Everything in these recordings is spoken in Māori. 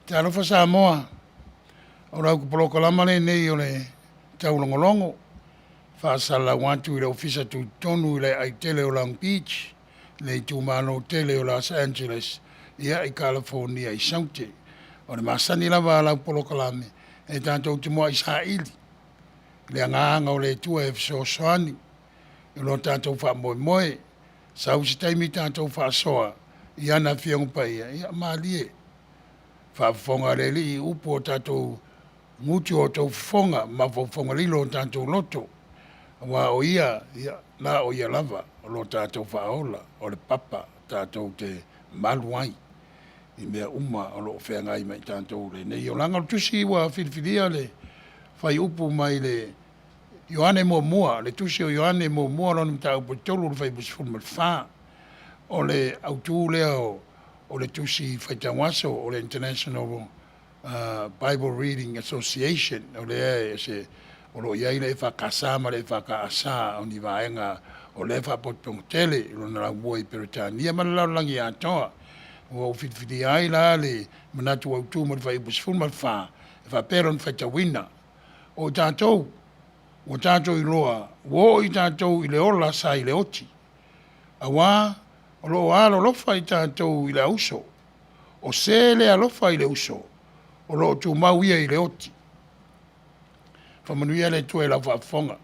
Te alofa Samoa, o rau kuprokalama le nei o le taulongolongo, whaasala wantu i le ofisa tu tonu i le aitele o Long Beach, le tūmano tele o Los Angeles, ia i California i Saute, o le masani lava lau polokalame, e tātou te moa i Saili, le anganga o le tua e fisosoani, i lo tātou wha moe moe, sau si taimi tātou wha soa, i ana whiangu paia, ia maalie, whaafonga le li i upo o tātou nguti o tau fonga, ma whaafonga lilo o tātou loto, wa o ia, na o ia lava, o lo tātou whaola, o le papa, tātou te maluai, i mea uma o lo whengai mai tātou le nei. O langa tusi wa whiriwhiria le whai upu mai le Ioane mua, le tusi o Ioane mua lonu tāu po tolu le whai busifun mal wha, o le autu lea o le tusi whai Tanuvasa, o le International Bible Reading Association, o le se o lo iai le whakasama le whakaasa o ni vaenga o le whapotong tele, o na rangua i Peritania, ma lau langi atoa, o whitwhiti ai la le manatu autu ma le whai busifun mal wha, e whaperon whai tawina, o tātou i loa, wo i tātou i le ola sa i le oti. A wā, o lo alo lofa i tātou i le uso, o se le alofa i le uso, o lo tu mauia i le oti. Manuiua le tue la whaafonga,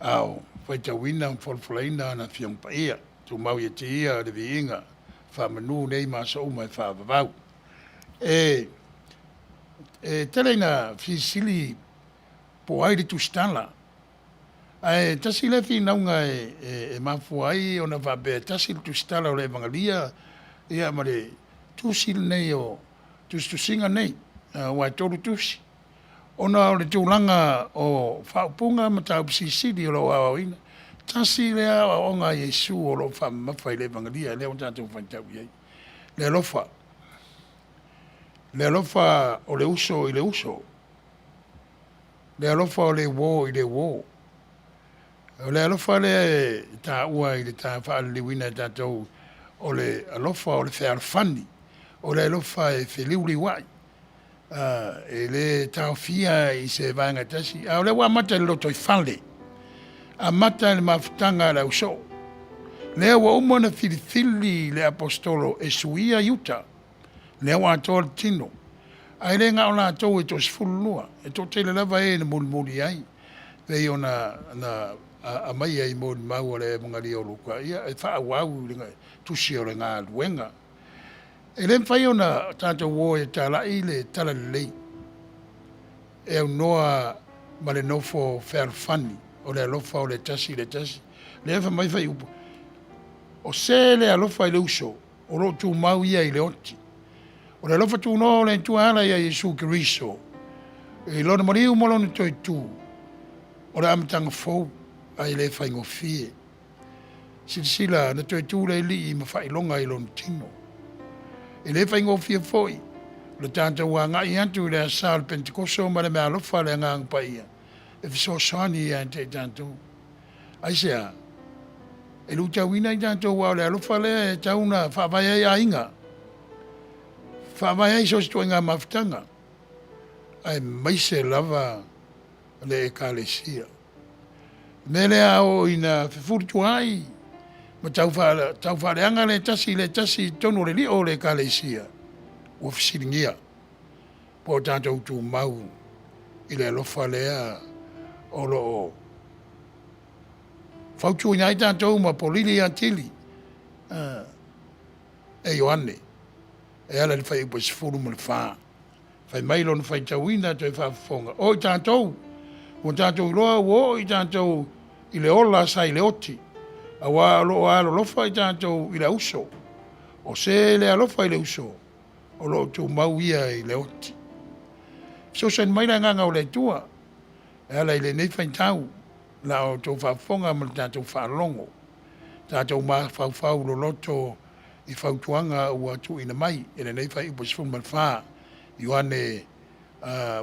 au, whaitawina, wholfulaina, na whiangpa ia, tu mauia te ia, le viinga, whamanu nei masa uma e whaavavau. Teleina fisili po ai tu stala. Ai tasi le fi naunga e mafuai ona va be tasi tu stala o le evangelia ia mare tu sil nei o tu singa nei wa toru tusi. Ona o le tūlanga o whaupunga ma tau sisiri o lo awawina. Tasi le o ngā Yesu o lo whamawhai le evangelia le o tātou whaitau iei. Le alofa o le uso i le uso. Le alofa o le wō i le wō. Le alofa le tā ua i le tā whaaliwina tātou o le alofa o le whealwhani. O le alofa e wheliuri wai. E le tā whia i se vanga tasi. O le wā mata le loto i whale. A mata le mawhitanga le uso. Le wa umana whirithili le apostolo e suia yuta. Le wa tōle tino. Ai le ngā o nā tau e tō sifulunua, e tō tele lava e na muri ai. Vei o na a mai ai mōni mau o le mongari o lukua. Ia e wha wau tusi o le ngā luenga. E le mwhai o na tātou wō e tā lai le tala lei. E au noa ma le nofo whaalwhani, o le alofa o le tasi. Le ewa mai whai upo. O se le alofa i le uso, o lo tū mau ia i le oti. O le alofa tū no le tū ala ia Yesu Kiriso. E lona mariu molone toi tū. O le amatanga fau ai le whaingo fie. Sila na toi tū le li i mawhailonga i lona tino. E le whaingo fie foi. Le tātou wa ngai antu le asal Pentecoso ma le mea alofa le ngang pa ia. E fiso soani ia te tātou. Aisea, e luta wina i tātou wa le alofa le tauna whawai a inga. Whawai ai so situa ngā mawhitanga. Ai maise lava le ekalesia. Mele ao ina whifuritu ai. Ma tau whareanga le tasi tonu le li o le ekalesia. Ua fisiringia. Po tātou tū mau i le alofa lea o lo o. Whautu i nai tātou ma polili atili. E Ioane. E ala le whai upa sifuru ma le whaa. Whai mailo na whai tauina toi whaafonga. O i tātou. O tātou loa o i tātou i le ola sa i le oti. A wā alo lofa i tātou i le uso. O se le alofa i le uso. O lo tū mau ia i le oti. So sen maila nganga o le tua. E ala i le nei whai tau. La o tō whaafonga ma le tātou whaalongo. Tātou mā whau lo loto i whautuanga ua tu ina mai, e nei whai upo sifun mal wha, Ioane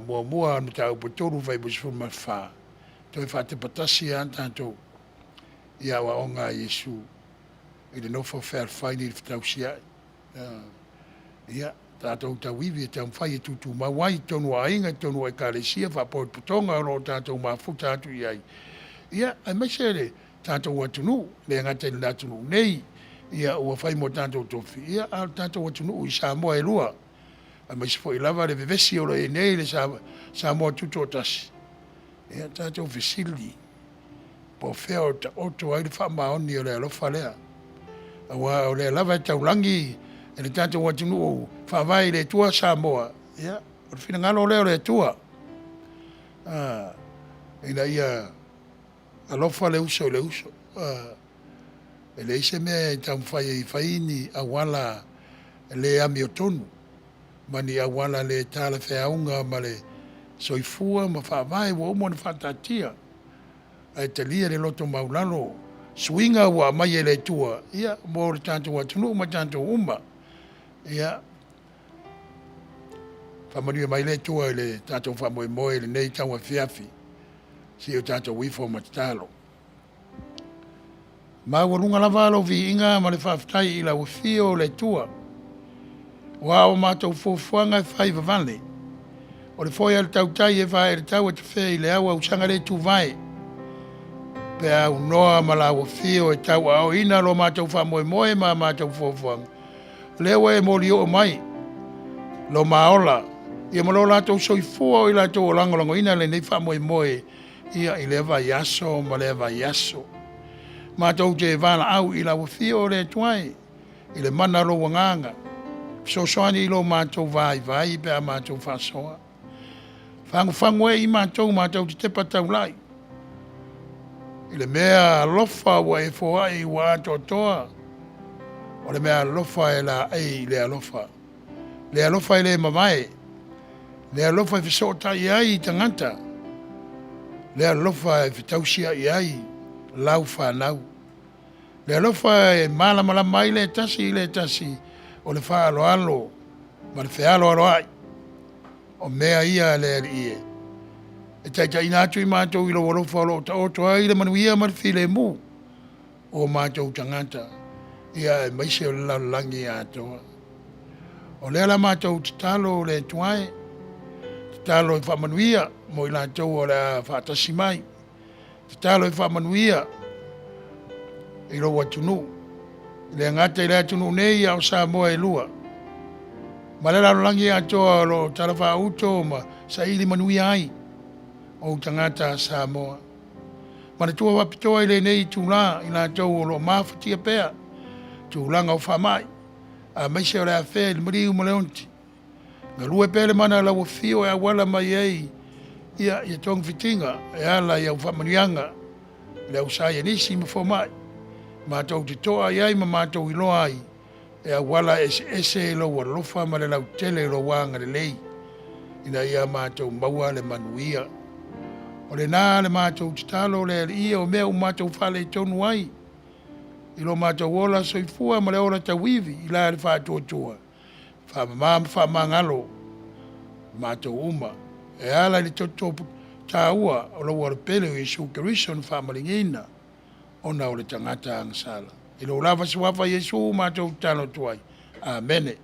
mua na tā upo toru whai upo sifun mal wha, toi wha te patasi an tātou, i awa o ngā Yesu, i le nofo whare whai ni whatau siai. Ia, tātou tawiwi e tau whai e tutu mawai tonu a inga tonu a kāresia whapo putonga ro tātou mafuta atu iai. Ia, ai mai sere tātou atunu, le ngata ili atunu nei, ia ua whai mo tātou tofi. Ia, a tātou atunu i Samoa e lua. Ai mai sefo i lava le vevesi o e nei le Samoa tutu o tasi. Ia, tātou vesili. Po fea o ta oto ai le wha maoni o le alofa lea. Awa o le lava e taulangi, e le tātou atunu o whawai le tua Samoa. Ia, o le whina ngalo leo le tua. Ina ia, alofa le uso. E le ise mea e tau whai e whaini a wala le ami o tonu. Mani a wala le tāle whiaunga ma le soifua ma whawai wa umo na whatatia. Ai te lia le loto maulalo. Swinga wa mai e le tua. Ia, mo le tātou atunu ma tātou umma. Ia, whamanui mai le tua e le tātou whamoe moe le nei taua whiawhi. Si o tātou wifo ma tālo. Ma warunga lava alo vi inga ma le whawhtai i la uwhio le tua. Wa o mātou fōfuanga e whai vavane. O le whoia le tautai e whae le tau e te whea i le awa usanga le tu vai. Pe au noa ma la uwhio e tau au ina lo mātou whamoe moe ma mātou fōfuanga. Lewa e mori o mai. Lo maola. Ia malo lātou soifua o i lātou o langolango ina le nei whamoe moe. Ia i le vai aso ma le vai aso. Mātou te vana au i la uwhio le tuai. I le mana lo wanganga. So soani i lo mātou vai pe a mātou whasoa. Whangu e i mātou te tepa tau lai. I le mea lofa wa e foa i wa atotoa. O le mea alofa e la ei le alofa. Le alofa e le mamae. Le alofa e fisota i ai i tangata. Le alofa e fitausia i ai lau whanau. Le alofa e malama mai le tasi o le whaaloalo. Ma le whaaloalo ai. O mea ia le ie. E taita inatu i mātou i lo alofa o lo ta oto ai le manuia ma le file mu. O mātou tangata. Ia e maise o le laulangi atoa. O le ala mātou te talo le tuae. Te talo i whamanuia mo i lātou o le whaatasi mai. Te talo i whamanuia i lo watunu. Le ngata i le atunu nei au Samoa e lua. Ma le laulangi atoa lo tala whauto ma sa ili manuia ai. O tangata Samoa. Ma le tua wapitoa i le nei tūlā i lātou o lo mawhatia pēa. Tūlanga o whamai, a meise o le a whea, le mariu ma leonti. Nga lue pēle mana la wafio e a wala mai ei, ia tong fitinga, e ala ia whamanianga, le au sai nisi ma whamai. Mātou te toa iai ma mātou i loa ai, e a wala ese e lo warofa ma le lau tele lo wanga le lei. Ina ia mātou maua le Manuiua. O le nā le mātou te talo le ia o mea o mātou whale tonu ai. I lo mātou ola soifua ma le ora tawiwi i la le whātuatua. Whamangalo mātou uma. E ala li toto tāua o lo wara pele o Yesu Keriso na whamalingina o na o le tangata angasala. I lo lava siwafa Yesu mātou tano tuai. Amene.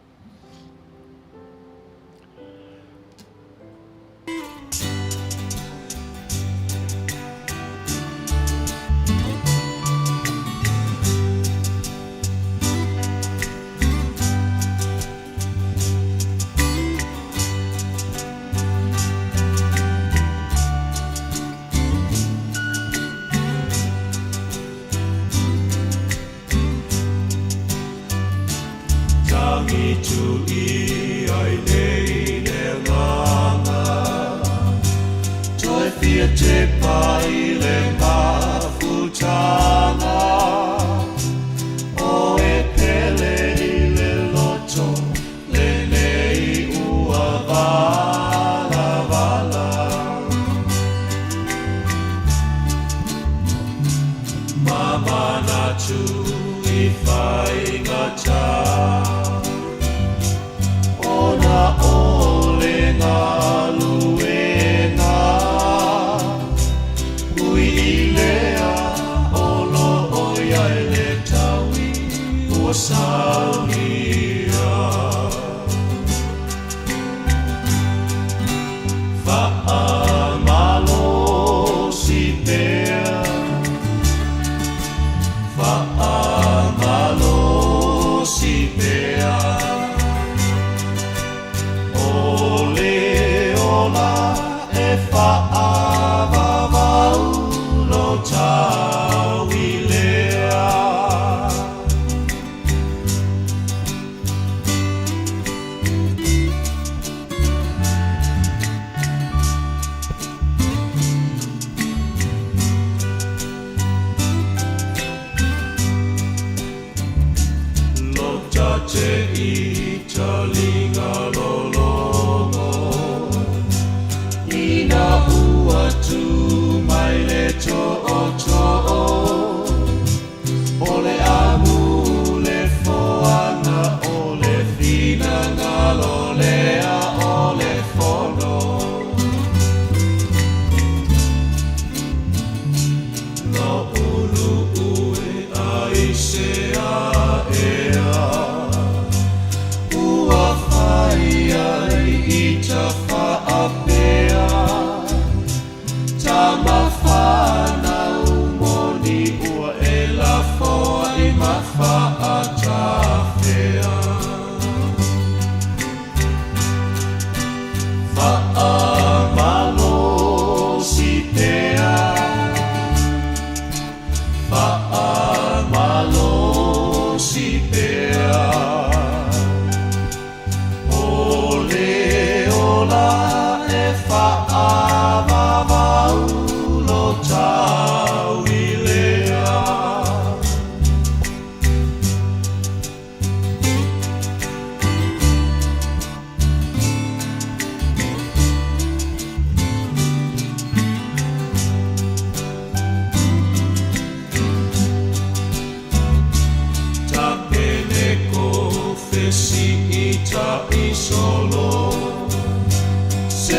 Ui ilea o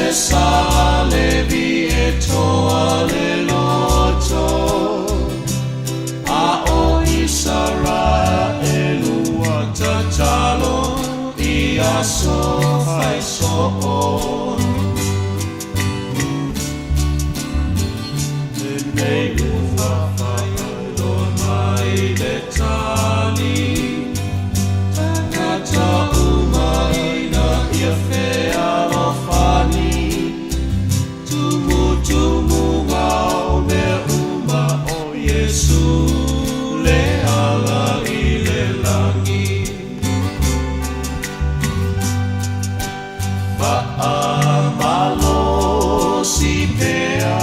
sale vi e toa le loto a o Israelu a tatalo I a so fai so e nei ufa fai do mai le tali tata umai na ia fea lo fani tumu ngao me uma o Yesu le ala I le langi Malo si pea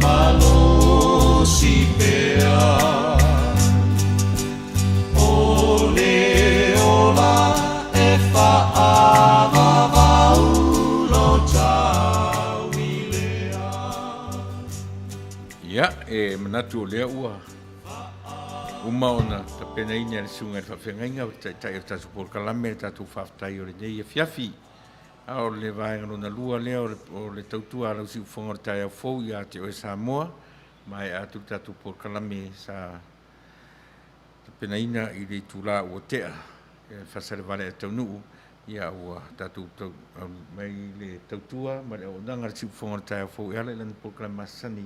malo si pea ole ola e vaulo tawilea Ya, manatu o lea ua uma ona tapena ina le sunga le whawhengainga tai o tatu por kalame le tatu whaftai o le nei e fiafi a o le vaenga lona lua lea o le tautua lau si ufonga o tai au fau I a te o e Samoa mai a tatu por kalame sa tapena ina I le tula ua tea e whasare vale e taunuu ia ua tatu mai le tautua ma le o nanga le si ufonga o tai au fau I ale lana por kalame masani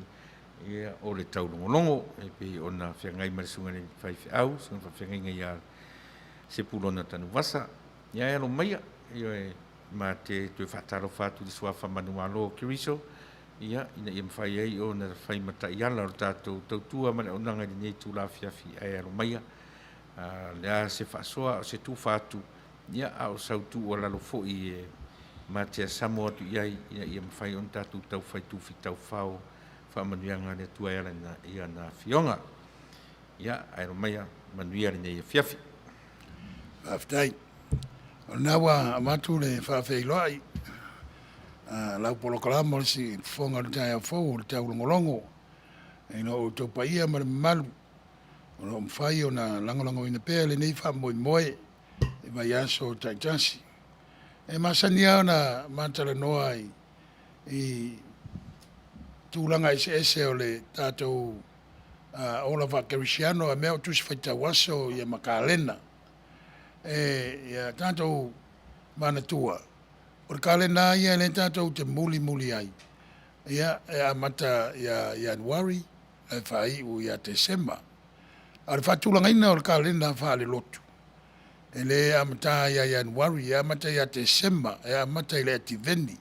ia o le taulogologo e pe ona whengai marisunga ni whaiwhiau sunga whengai ia Sepulona Tanuvasa ia e alo maia ia e ma te tue whataro whatu di suafa Manuiua o Kiriso ia ina ia mwhai ei o na whai mata I ala o tātou tautua ma le onanga ni nei tū la whiawhi e alo maia lea se whasoa o se tū whatu ia a o sautu o lalo fo I e ma te Samoa tu iai ina ia mwhai on tātou tau whai tūwhi tau whao whaamanuianga le tua ela ia na fionga. Ia, aero maia, manuia le nei fiafi. Aftai. O nawa amatu le whawheiloai. Lau polokalama le si whonga le tai a fau, le taulogologo. E no o tau paia ma le malu. O no mwhai o na langolongo ina pēr le nei wha moe moe. E mai aso taitasi. E masani au na matala noa I tūlanga ese o le tātou ola whakerisiano a mea o tusi whaitawaso I a makalena. Ia tātou manatua. O le kalena ia le tātou te muli ai. Ia e a mata ia Januari, e whai u ia Desema. A le whatūlanga ina o le kalena whaale lotu. E le a mata ia Januari, e a mata ia Desema, e a mata I le ativeni.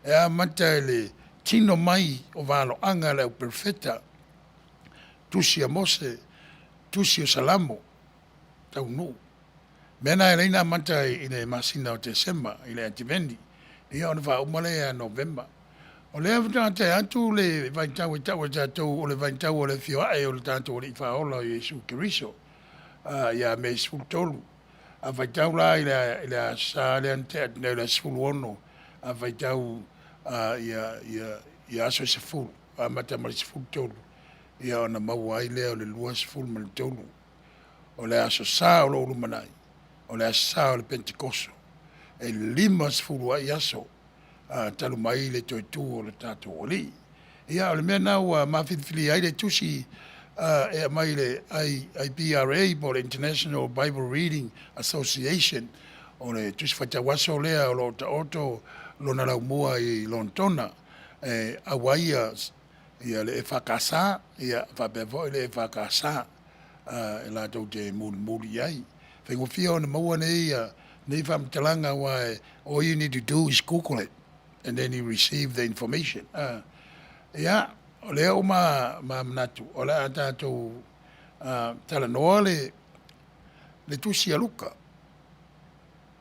E a mata le tino mai o valo anga le perfeta tusi a Mose tusi o Salamo tau no mena ele ina mata I le masina o Desema I le antivendi ia ona va umale a November o le avata atu le vai tau o o le vai tau o le fio ai o le tanto o le faola Yesu Kiriso ia me sultolu a vai tau la ile sa le ante le suluono a vai tau ia so se fulu a mata ma se fulu tolu ia ona mau ai lea o le lua se fulu ma le tolu o le aso sa o lo manai o le asa o le Pentekoso e lima se fulu ai aso talu mai le toitu o le tato o li ia o le mea nau mawhilifili ai le tusi e mai le IBRA po le International Bible Reading Association o le tusi whaitawaso lea o lo ta oto lona lau mua I lontona awaia ia le whakasa ia whapevo le whakasa e la tau te muri ai whengofia o na maua nei nei whamtalanga wai all you need to do is Google it and then you receive the information ia o lea o ma manatu o lea tātou tala noa le tusi aluka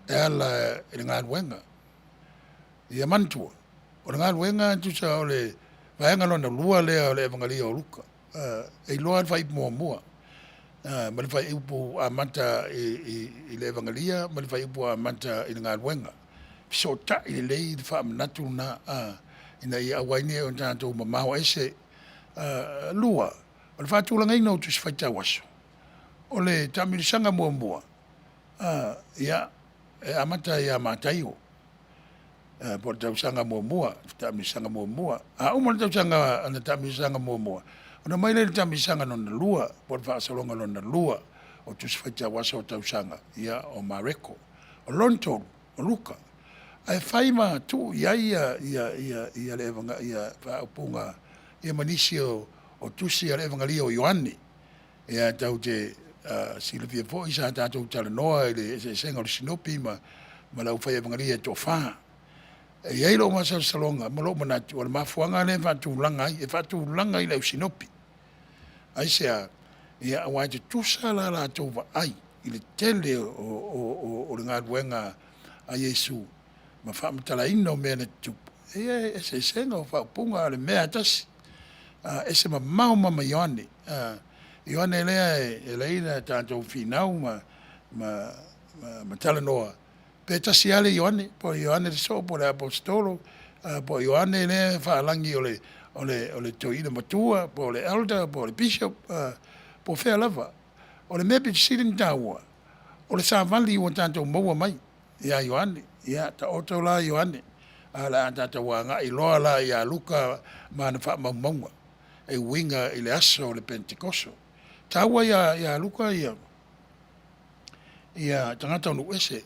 e ala e ngā ruenga ia mantua o ngā ruenga tu sa o le vaenga lona lua lea o le evangelia o luka e loa fai mua ma le fai upu a mata I le evangelia ma le fai upu a mata I ngā ruenga so ta I le lei le wha manatu na ina I awaine o tātou mamao ese lua o le whātulanga ina o tusi whaita waso o le tamirisanga mua ia amata ia mataio. Po tausanga mua, tamisanga mua. Uma tausanga ana tamisanga mua. Ona mai le tamisanga no na lua, po fa salonga no na lua. O tusfata wasa o tausanga ia o Mareko. O Lonto, o Luka. Ai faima tu ia levanga ia fa punga ia manisio o tusi ia levanga lio Ioane. Ia tau te Silvia foi sa tatou tala noa ile se senga o sinopi ma lau fai evangalia to fa. Ia ilo masa salonga malo manatu o mafuanga le fatulanga e fatulanga ile sinopi. Ai sea ia wa te tusa la to va ai ile tele o nga wenga a Yesu ma fa mtala ino me na tu. Ia se senga o fa punga le mea tas. Ese ma Ioane. Ioane lea e leina tātou whinau ma tala noa. Pe tasi ale Ioane, po Ioane le so, po le apostolo, po Ioane lea whaalangi o le toina matua, po le elder, po le bishop, po whea lava. O le mepe siring tāua, o le sāwali o tātou maua mai, ia Ioane, ia ta oto la Ioane, la tātou wanga i loa la ia luka mana wha maunga, e winga i le aso o le Pentecoso. Taua ia luka ia tangata onu ese.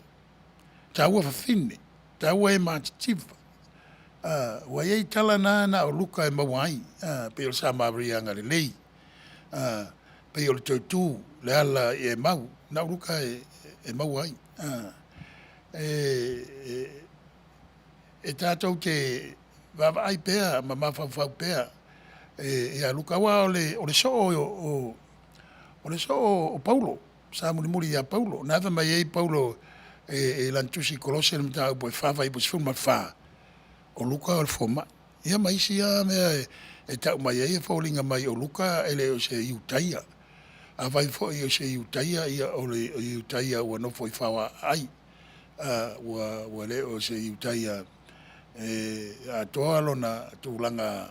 Taua whawhine. Taua e mātitiva. Wa iei tala nāna o luka e mawai. Pe o sa mawri anga le lei. Pe o le tautu le ala e mau. Na luka e mawai. E tātou te wawa ai pēa, ma mawhawhau pēa. Ia luka wa o le so o le so o Paulo, sa muri ia Paulo. Nava mai ei Paulo e lantusi kolose le mta po fafa i po sfuma fa. O luka o foma. Ia mai sia me e ta mai ei fallinga mai o luka ele o se iutaia. A vai fo i o se iutaia ia o le iutaia o no foi fawa ai. Wa le o se iutaia a toalo na tulanga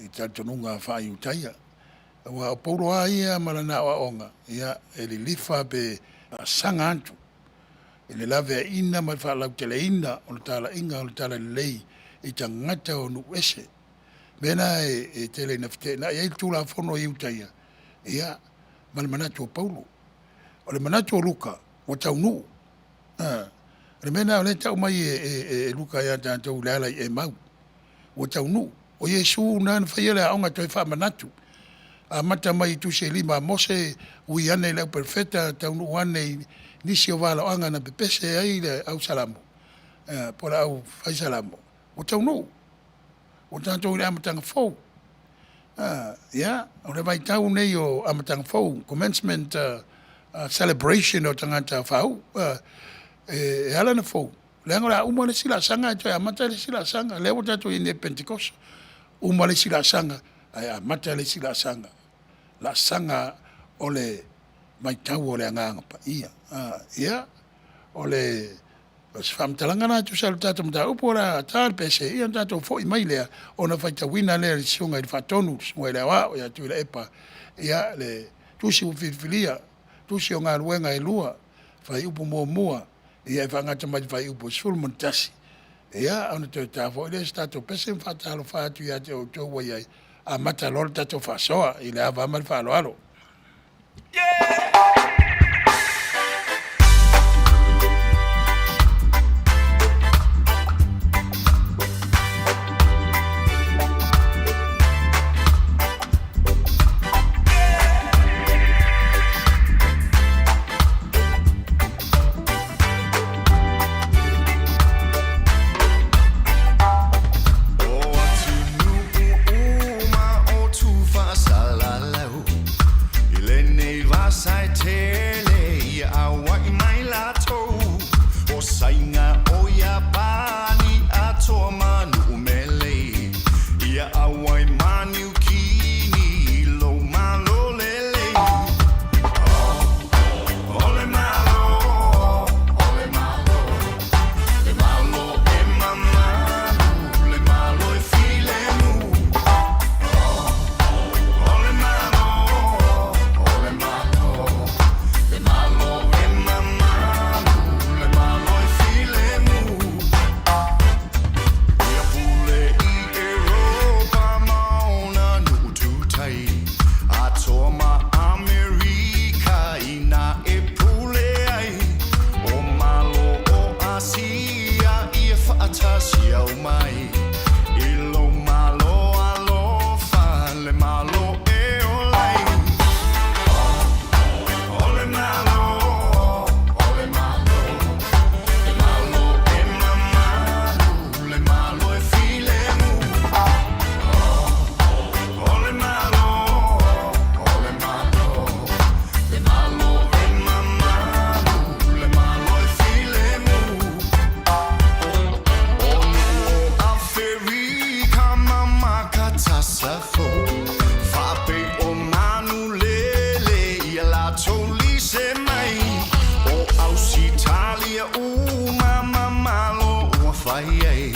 i tatonunga fa iutaia. Wa Paulo ia malana wa onga ia ele lifa be sanga antu ele lave ina ma fa la tele ina o tala inga o tala lei i tangata o nu ese bena e tele nafte na ia tula fono iutaia ia malmanatu Paulo o le manatu Luka o taunu le mena o le tau mai e Luka ia tanto lala e mau o taunu o Yesu nan fa ia onga toi fa manatu a mata mai tu se lima mose ui ane leo perfeta taunu ane nisi o wala anga na pepese ai le au salamo pora au fai salamo o taunu o tanto ile amatanga fou ya o le vai tau nei o amatanga fou commencement celebration o tangata fau e ala na fou le ngora uma le sila sanga to amata le sila sanga le o tatu ine Pentecost uma le sila sanga ai amata le sila sanga la sanga ole mai tau ole anga pa ia ia ole os fam talanga na tu sal tatu mta upora tal pese ia tatu fo i mai le ona fa ta wina le sunga il fatonu ngwe wa ya tu le epa ia le tu si ufifilia tu si nga ruenga e lua fa upu mo ia fa nga tama fa upu sul montasi ia ona te ta fo le stato pese fa talo fa tu ya te o to wa ia a mata lor tato fa soa ile ava mal fa alo wai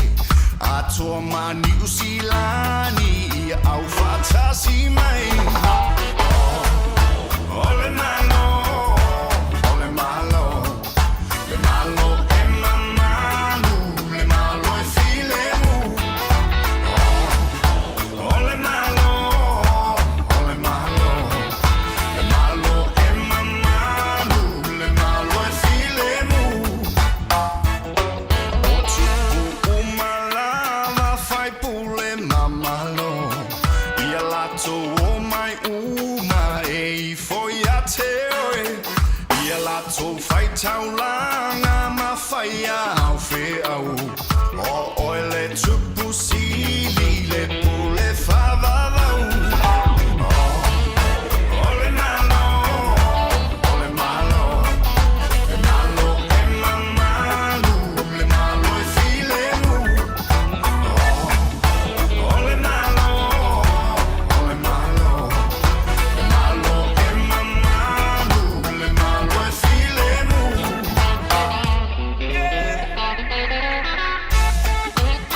Atua Manuiua silani au fatasi mai Ole malo Ole malo Le malo e mamalu Le malo e filemu Ole malo Ole malo Le malo e mamalu Le malo e filemu Tupu umalava fai pule mamalo Ia lato o mai uma e foi a teoe Ia lato fai taulanga ma fai au fe au O oile tupu sili le pule favavau Ole malo, ole malo Le malo e mamalu Le malo e filemu Ole malo, ole malo Le malo e mamalu Le malo e filemu Ole malo, ole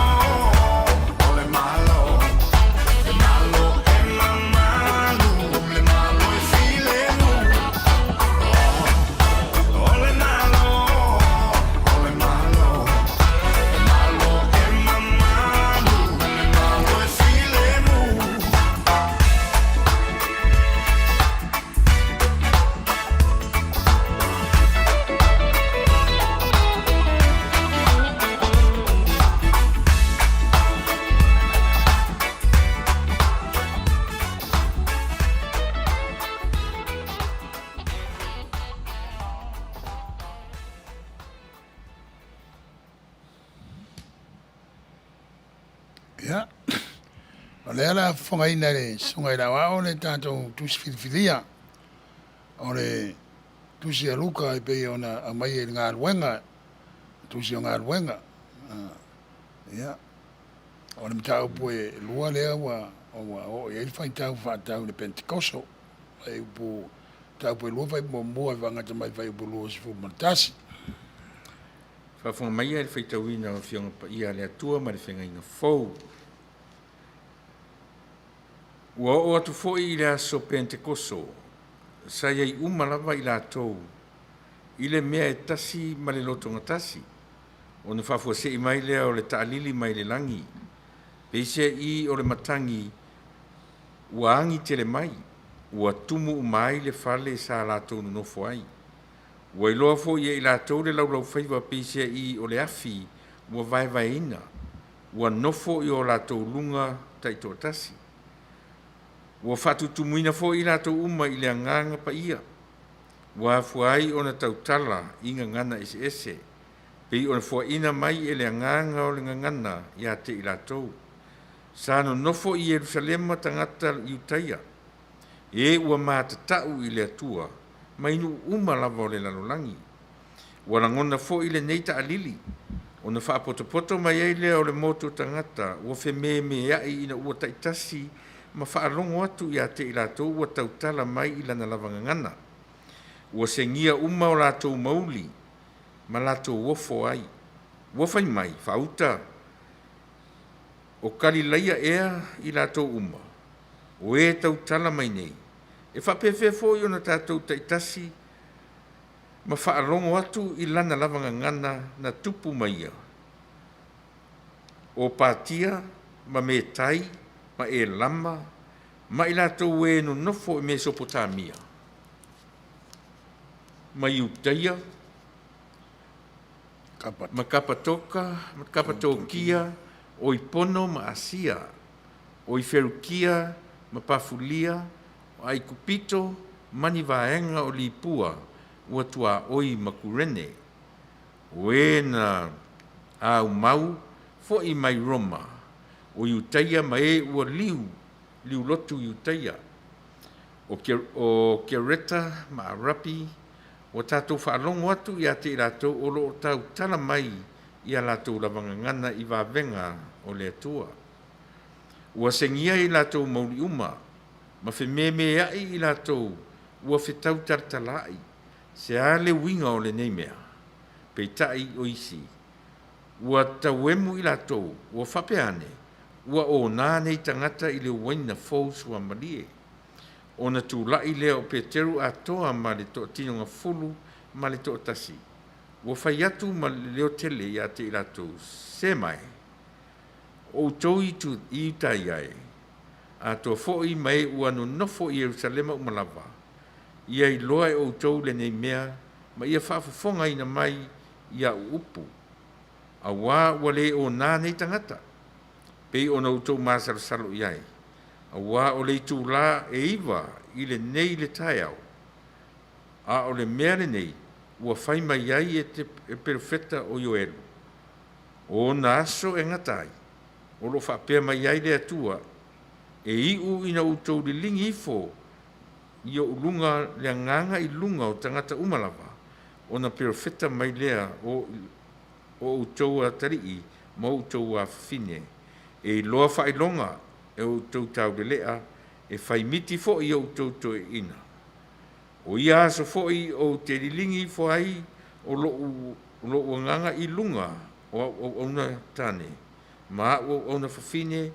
malo Le malo e mamalu Le malo e filemu Ole malo, ole malo Le malo e mamalu Le malo e filemu Ia. O le ala whangaina le sungai la wao le tātou tusi whiriwhiria. O le tusi a luka e pei ona a mai e ngā ruenga. Tusi o ngā ruenga. Ia. O le mtau pue lua lea wa o e whai tau whātau le Pentecoso. E upu tau pue lua whai mua wangata mai whai upu lua sifu martasi. Whawhunga mai e whaitawina o whionga pa ia le atua ma le whengainga fau. Ua o atu fōi i le aso Pentecoso, sa iei umalawa i la tau, i le mea e tasi ma le lotonga tasi, o na whawhua se i mai lea o le taalili mai le langi, peise i o le matangi, ua angi te le mai, ua tumu umai le whale sa la tau nofo ai. Ua iloa fōi e i la tau le laulau whaiwa peise i o le afi, ua vai ina, ua nofo i o la tau lunga taito tasi. Ua whatutumuina fo i rātou uma i le anganga pa ia. Ua fuai o na tautala i ngangana ese. Pei o na fuaina mai e le anganga o le ngangana i ate i rātou. Sāno nofo i Jerusalema tangata iutaia. E ua mātatau i le atua, mai nu uma lava o le lalolangi. Ua langona fo i le neita alili. O na whaapotopoto mai e le o le moto tangata, ua fe me ai ina ua taitasi, ma whaalongo atu i ate i rātou ua tautala mai i lana lavangangana. Ua sengia uma o rātou mauli, ma rātou wofo ai. Wofai mai, whauta, o kalilaia ea i rātou uma. O e tautala mai nei. E whapewhe fo i ona tātou taitasi, ma whaalongo atu i lana lavangangana na tupu mai ia. O pātia, ma me tai, ma e lama, ma i lātou e no nofo i Mesopotamia. Ma Iuteia, ma Kapatoka, ma Kapatokia, o i Pono ma Asia, o i Ferukia, ma Pafulia, o ai Kupito, mani vaenga o Lipua, ua tua oi ma Kurene, o e na au mau, fo i mai Roma, o Iuteia ma e ua liu lotu Iuteia. o ke reta ma rapi o tātou whaalongo atu i ate i rātou o lo tau tala mai i a lātou lavangangana i vāvenga o le atua. Ua sengia i lātou Manuiua, ma whememe ai i lātou ua whetau tartalai, se a le winga o le neimea, pei tai o isi. Ua tauemu i lātou, ua whapeane, ua o nānei tangata i le waina fous ua malie. O na tūlai lea o Peteru atoa ma le toa tinonga fulu ma le toa tasi. Ua whai atu ma le leo tele i ate i lātou, se mai. O tau i tu i tai ai, a toa fo'i mai ua no nofo i Jerusalema umalawa. Ia i loa e o tau le nei mea, ma ia whaafafonga ina mai ia upu. A wā ua le o nā nei tangata, pei o na utau māsarasalo i ai. A wā o le tū la e iwa i le nei le tai au. A o le mea le nei, ua whai mai ai e perfeta o Ioelu. O na aso e ngatai, o lo whapea mai ai le atua, e iu ina utau li lingi ifo, i o ulunga le nganga i lunga o tangata umalawa, o na perfeta mai lea o utau a tarii, ma utau a fine, e loa whailonga e utau tau le lea, e whai miti fo i o utau to e ina. O ia aso fo i o te lilingi fo ai, o lo nganga i lunga, o una tane, ma o na whawhine,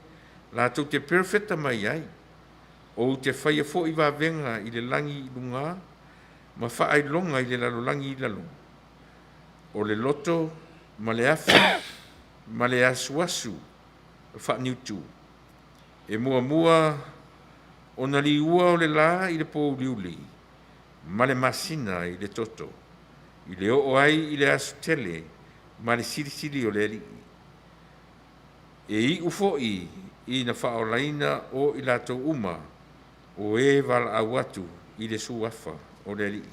la tau te perfecta mai ai, o te whaia fo i wavenga i le langi i lunga, ma whaai longa i le lalo langi i lalo. O le loto, ma le afu, ma le asu, wha niutu. E mua, o na liua o le la i le pō liuli, ma le masina i le toto, i le o ai i le asu tele, ma le sirisiri o le ri. E i ufo i na whaolaina o i lātou uma, o e wala awatu i le suafa o le ri.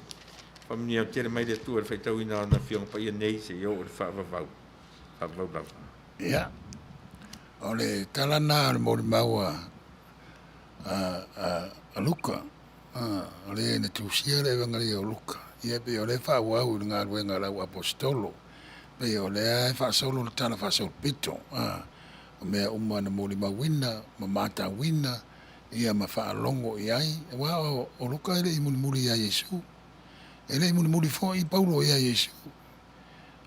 Whamini au tere mai le tua, le whaitau ina na whiong pa ia nei se i o le whaavavau. Whaavavau lava. Ia. O le talana le mori maua a luka. O le na tūsia le wangari o luka. Ia pe o le whaawau i ngā ruenga lau apostolo. Pe o le ai whaasolo le tala whaasolo pito. O mea uma na mori mawina, ma mata wina, ia ma whaalongo i ai. Wa o luka ele i muri a Yesu. Ele i muri fo i Paulo i a Yesu.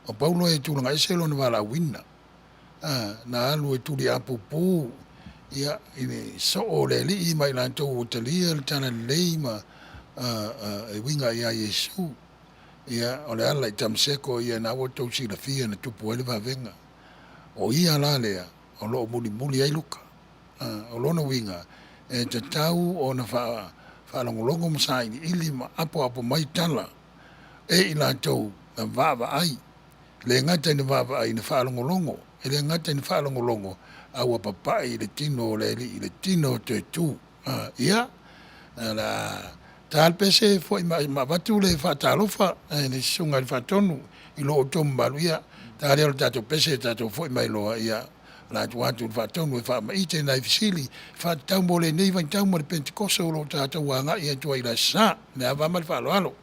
O Paulo e tūranga eselo na wala wina. Na alu e turi apupu. Ia ini so o le li i mai lanto o talia le tana lei ma e winga i a Yesu. Ia o le ala i tamseko ia na o tau si la fia na tupu ele vavenga. O ia la lea, o lo muli ai luka. O lona winga, e te tau o na whaalongolongo masai ni ili ma apo mai tala. E i lanto na vava ai. Le ngata ni vava ai na whaalongolongo. E le ngata ni whaalongolongo. Awa papai le tino le tino te tu. Ia, la tal pese foi ma vatu le fatalofa le sunga le fatonu i lo tom baluia tale o tato pese tato foi mai lo ia la tuatu fatonu fa ma ite na fisili fa tambo le nei van tambo le pentecosto lo tato wanga ia tu ila sa me ava mal fa lo alo.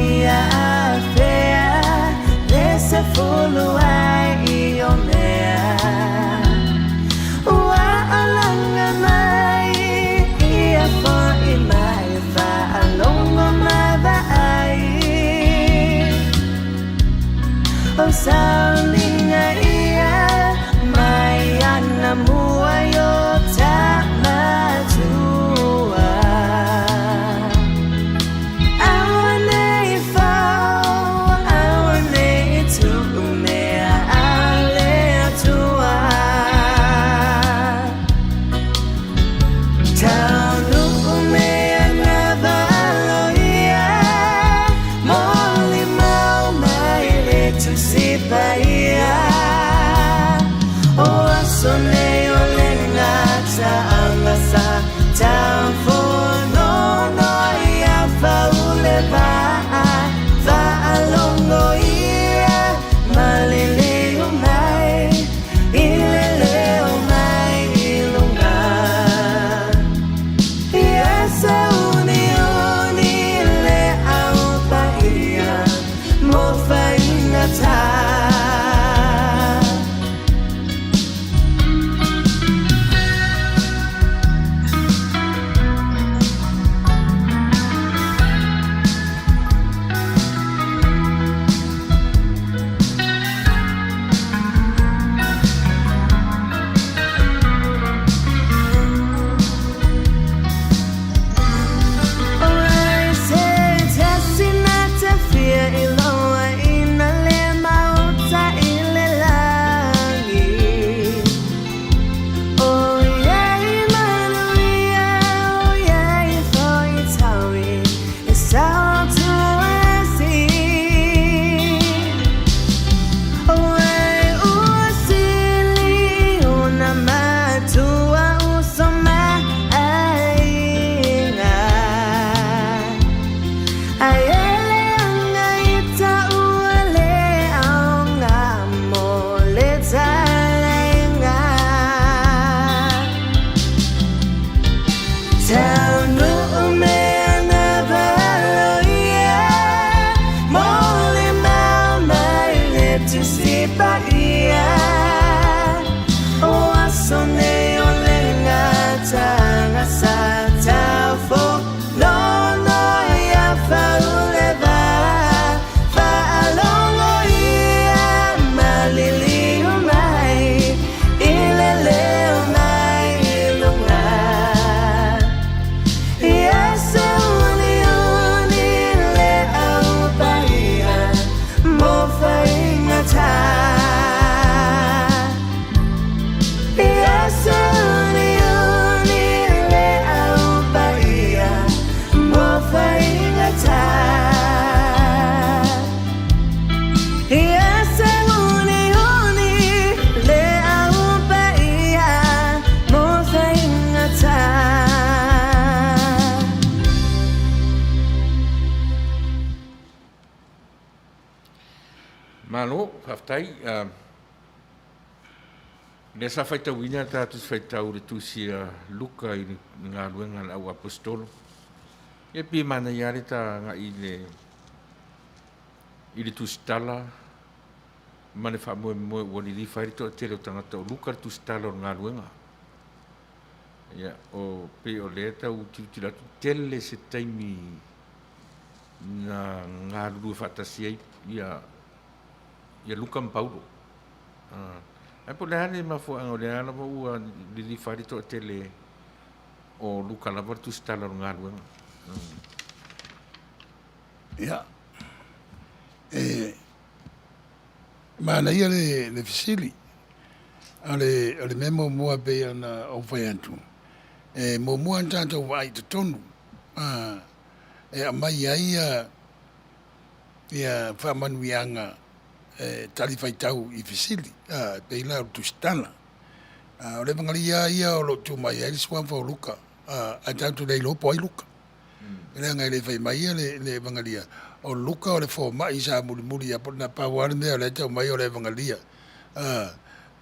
ia fea le sepulua io mea ua alanga mai ia fo i mai fa alongo mavai o saulinga ia mai ana mua yo ta matua awane fau awane tu mea ale tua taunu mea navaloia moli mau mai le tu sipaia o asoneo le ngata angasa tau no no ia faule va alongo ia malileo mai ileleo mai ilunga ia saunioni le aupa ia mo faingata Malo, haftai, le sa fai tau ina tātus fai tau le tusia luka i ngā luenga au apostolo. E pi mana iare ta ngā i le tusitala, mane wha moe moe wani li whai rito a tere o tangata o luka tusitala o ngā luenga. Ia, o pe o lea tau tiutilatu tele se taimi na ngā lua whatasia ia luka mpaulo. Ai po leane mafu ang o leana mo ua lili whai rito a tele o luka lava tusitala o ngā luenga. Ia. Mana ia le fisili. Ale memo mua be ana o vai atu. Mo mua tata vai te tonu. A mai ia fa manuianga tali fai tau I fisili. Pe ila o tustana. O le vangalia ia o lo tu mai ai swan fo luka. A tatu le lopo ai luka. Ele ngai le fai mai le vangalia. O luka o le fo mai sa muri ya na pa wan me le tau mai o le vangalia.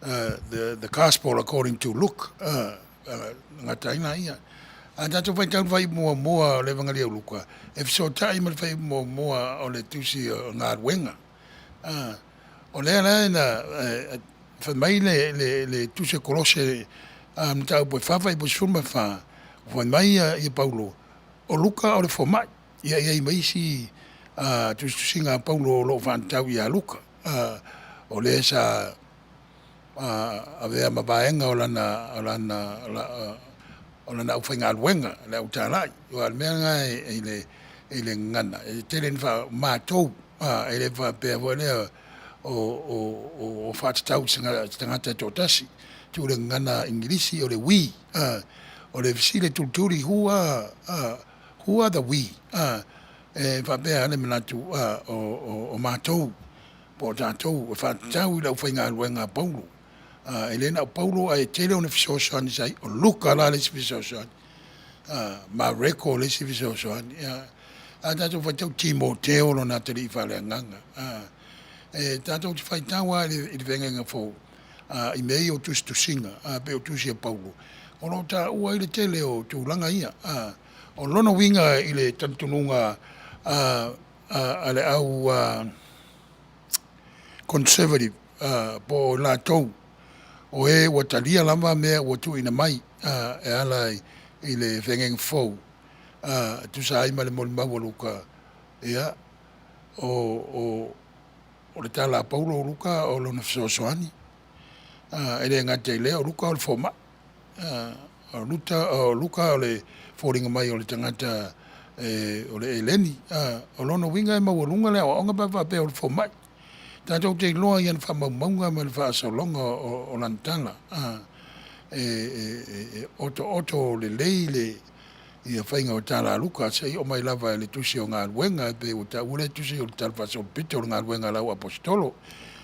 The gospel according to Luke. Ngata ina ia. A tātou whai tau whai mua o le vangalia uluka. E fiso tai ma le whai mua o le tusi o ngā ruenga. O lea la na whai mai le tusi kolose na tau poe whawha i poe suma wha. Whai mai i Paulo. O luka o le whamai. Ia i maisi tusi ngā Paulo o lo whantau i a luka. O lea sa a vea mawaenga o lana au whainga aluenga, le au tālai. O al mea ngai e le ngana. E te len wha mātou, e le wha pēr hoa lea o whātatau tangata tōtasi. Tu le ngana ingilisi o le we. O le visi le tulturi hua the we. E wha pēr ane manatu o mātou. Po tātou, e whātatau i lau whainga aluenga Paulo. Elena Paulo ai tele ona fisosoani sai o luka la le fisosoani ma reko le fisosoani a tatou faitau Timoteo lona tali faleagaga e tatou te faitaua i le vegega fou i mei o tustusiga pe o tusi e Paulo o lo taʻua i le tele o tulaga ia o lona uiga i le talitonuga a le au conservative po latou o e ua talia lava mea ua tuuina mai e ala i le vegega fou tusa ai ma le molimau luka ia o le tala Paulo o luka o lona fesoasoani e le gata i lea o luka o le foma o luka o le foliga mai o le tagata o le eleni o lona uiga e maualuga le aʻoaʻoga pafaapea o le fomai tātou te loa i ana whamaumaunga ma le whaasolonga o lantala. Oto le leile i a whainga o tāla aluka, sei o mai lava le tusi o ngā ruenga, pe o ta ule tusi o tāla whasol pito o ngā ruenga lau apostolo.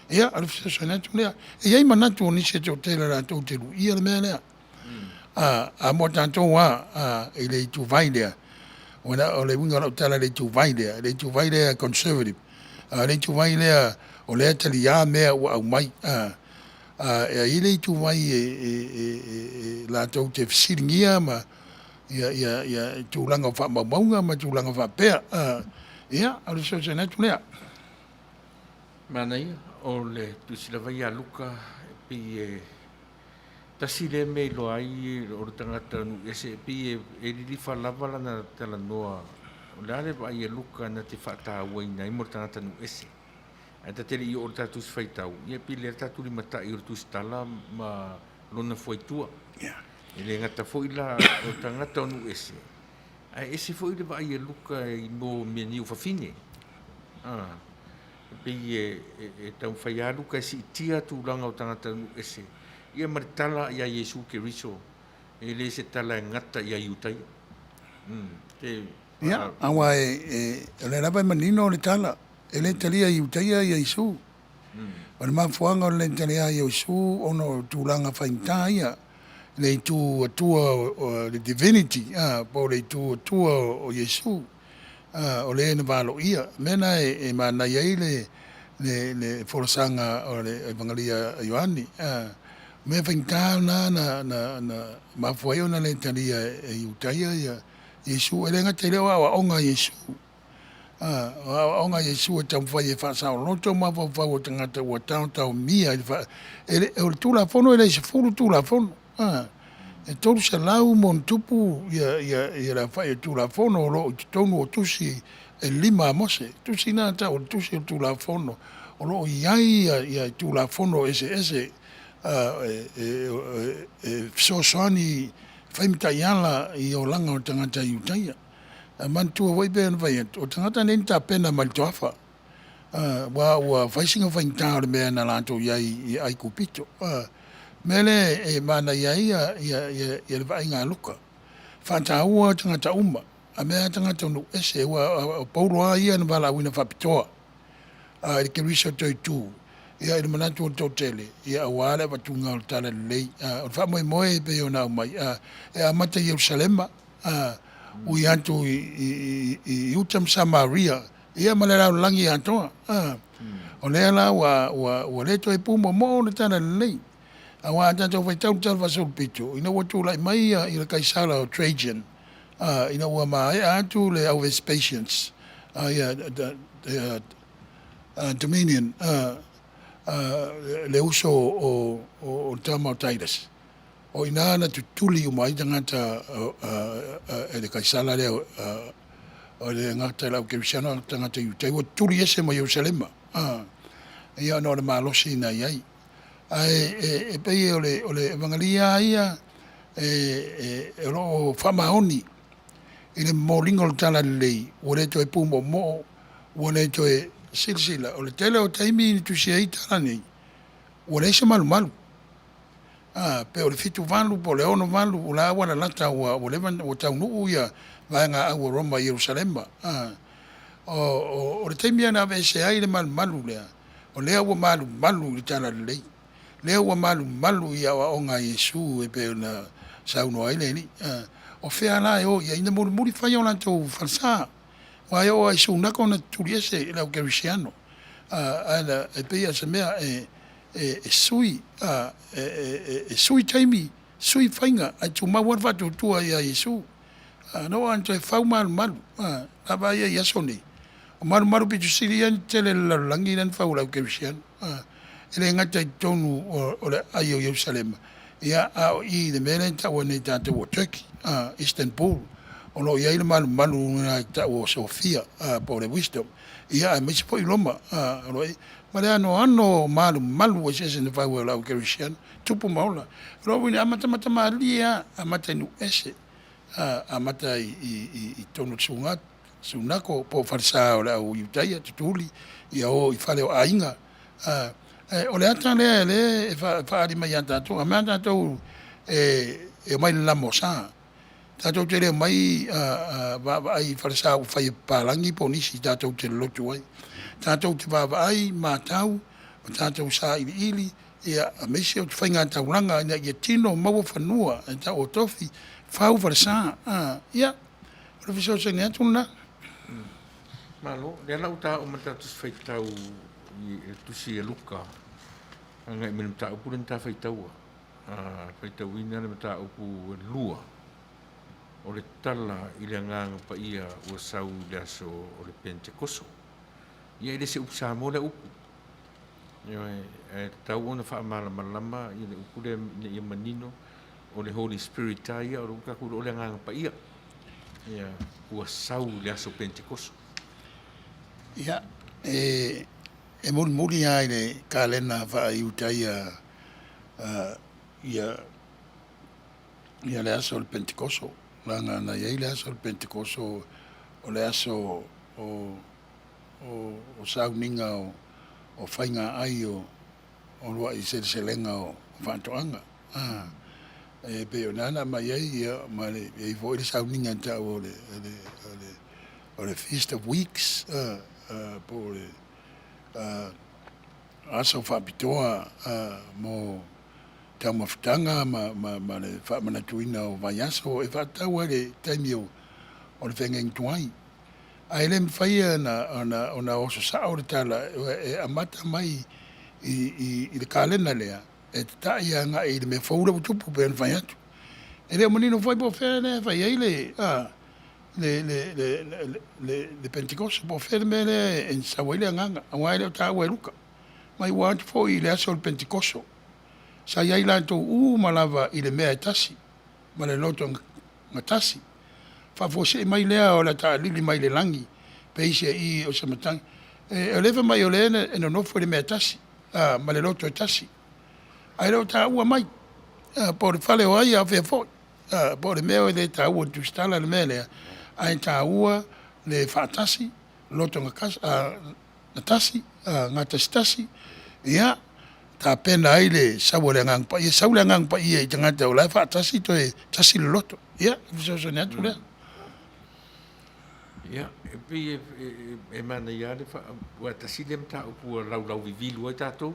Ia, ala whasa natu lea. E iei manatu o nise tō tēla rā tō te lu ia le mea lea. A mo tātou i le itu vai lea. O le winga lau tāla le itu vai lea. Le itu vai lea conservative. Le itu vai lea o lea tali a mea ua au mai. E i le itu vai la tau te fisiringia ma ia tūlanga o whaamaunga ma tūlanga o whapea. Ia, ala so se netu lea. Manuiua, o le tusilawai a luka pi tasi le me lo ai o le tangata nu ese pi e lili whalawa lana tala noa. O le ale ai e luka na te whata waina i mo le tangata nu ese. E ta tele i o tatu si whaitau. Ia pi le tatu li mata i o tu stala ma lona whaitua. E le ngata fwoi la o tangata onu ese. A ese fwoi le vai e luka i mo mea ni o whawhine. Pi e tau whai a luka si tia tu langa o tangata onu ese. Ia maritala ia Yesu ke riso. E le se tala e ngata ia iutai. Ia, awa e le rapa manino o le tala. E le talia i utaia i Yesu. O le mafuanga o le talia i Yesu ono tūlanga whainta ia. Le tu atua le divinity, po le tu atua o Yesu. O le ena valo ia. Mena e mana iai le forasanga o le evangelia Ioani. Me whainta na mafuai ona le talia i utaia ia Yesu. E le ngata leo awa onga Yesu. Onga Yesu e tau whai e whaasao loto ma whau o tangata ua tau mia. E o tūla whono e le se furu tūla whono. E tolu se lau mon tupu ia la whai e tūla whono o lo i tonu o tusi e lima mose. Tusi nā tau o tusi o tūla whono. O lo iai ia tūla whono ese fisosoani whaimita iala i o langa o tangata i utaia. Mantua wai pe vai o tangata nei ta pena mal tofa wa whaisinga whainta o mea na lanto iai ai kupito mele e mana iai ia vai ngā luka whanta ua tangata uma a mea tangata unu ese wa Paulo a ia na wala wina whapitoa i ke riso toi tū ia i manatu o tōtele ia awale watunga o tala lei o whamoe moe pe o nau mai e amata Yerusalema ui antu i utam Samaria, ia malera langi antoa. O lea la wa leto e pumo mo le tana lei. A wa antato vai tau tal vasol pito. Ina watu lai mai i la kaisala o Trajan. ina ua mai atu le au patience ia dominion le uso o tama o Titus o ina na tutuli o mai tangata e le kaisala le o le ngata lau kerisiano tangata iutai o tuli ese mo Yerusalema ia no le malosi na iai e pei o le evangelia ia e lo famaoni i le molingo le tala lei o le to e pumo mo o le to e silsila o le tele o taimi ni tu se ita nei o le se malu malu pe o le fitu valu po le ono valu o la wana lata o le van o tau nu ia vai nga o Roma Jerusalem o le taimi ana ve se ai le malu malu le o le o malu malu le tala lei le o malu malu ia o nga Yesu e pe na sau no ai ni o fea la o ia ina muri fai o lanto falsa wa yo ai su na kona tuliese la kerisiano ana e pe se mea sui sui taimi sui fainga ai tu ma wa tu tu ia Yesu no anto e fau mal mal la ba ia soni o maru maru pi tu sirian tele la langi nan fau la kerisiano ele ngata tonu o le ai o Jerusalem ia au I de mele ta o nei ta o Turkey Istanbul o lo ia ile malu na ta o Sofia po le wisdom ia me se foi loma lo ma le ano malu o se ne vai o la Christian tupu maula lo vini amata malia amata nu ese amata I tonu sunako po farsa o la o Italia tutuli ia o I fale o ainga o le ata le fa ali mai ata to amanda to e mai la mosa tato te mai va ai farsa o fai palangi ponisi tato te lotu ai tato te va ai matau tato sa ili ia a mesi o te whainga tauranga ina ia tino maua whanua ta o tofi fau farsa ia o fiso se ne atuna malo le la uta o mata tu faitau I tusi e luka ngai minum ta upu ta faitaua faitauina le mata upu lua o le tala I le nganga pa ia o sau le aso o le Pentekoso ia I le se upu sa mo le upu ia e tau ona wha malama I le upu le ia manino o le Holy Spirit ta ia o le uka kuru o le nganga pa ia o sau le aso Pentekoso ia e muri ai le kalena fa iutaia ia le aso le Pentekoso langa na ia le aso le Pentekoso o le aso o sauninga o whainga ai o lua I selenga o whantoanga e pe o nana mai ai ia ma le e vo le sauninga ta o le Feast of Weeks po le aso whapitoa mo tau mawhitanga ma le whamanatuina o vaiaso e whatau le taimi o le whengeng tuai. Ai le mwhaia na oso sa o le tala e amata mai I le kalena lea e te tai anga I le me whaura utupu pe an whaiatu. E lea manino whai po whea le whai ei le Pentecost po whea me le en sawaile anganga awai le o ta ue luka. Mai wātu fo I le aso le Pentecoso. Sa iai lanto malawa I le mea tasi. Ma le loto ngatasi. Whafose mai lea o la ta lili mai le langi. Peise I o samatangi. E lewa mai o le ene no nofo le mea tasi. Ma le loto tasi. Ai leo ta ua mai. Po le whale o ai a whea fo. Po le mea o le ta ua tu stala le mea lea. Ai ta ua le whaatasi. Loto ngatasi. Ngatasi tasi. Ia, ta pena ai le sawa le ngang pa ia sawa le ngang pa ia I tangata o lai whaatasi to e tasi le loto. Ia, viso ne atu lea. Ia, e mana ia le wa tasi le mta upu lau vivilu ai tātou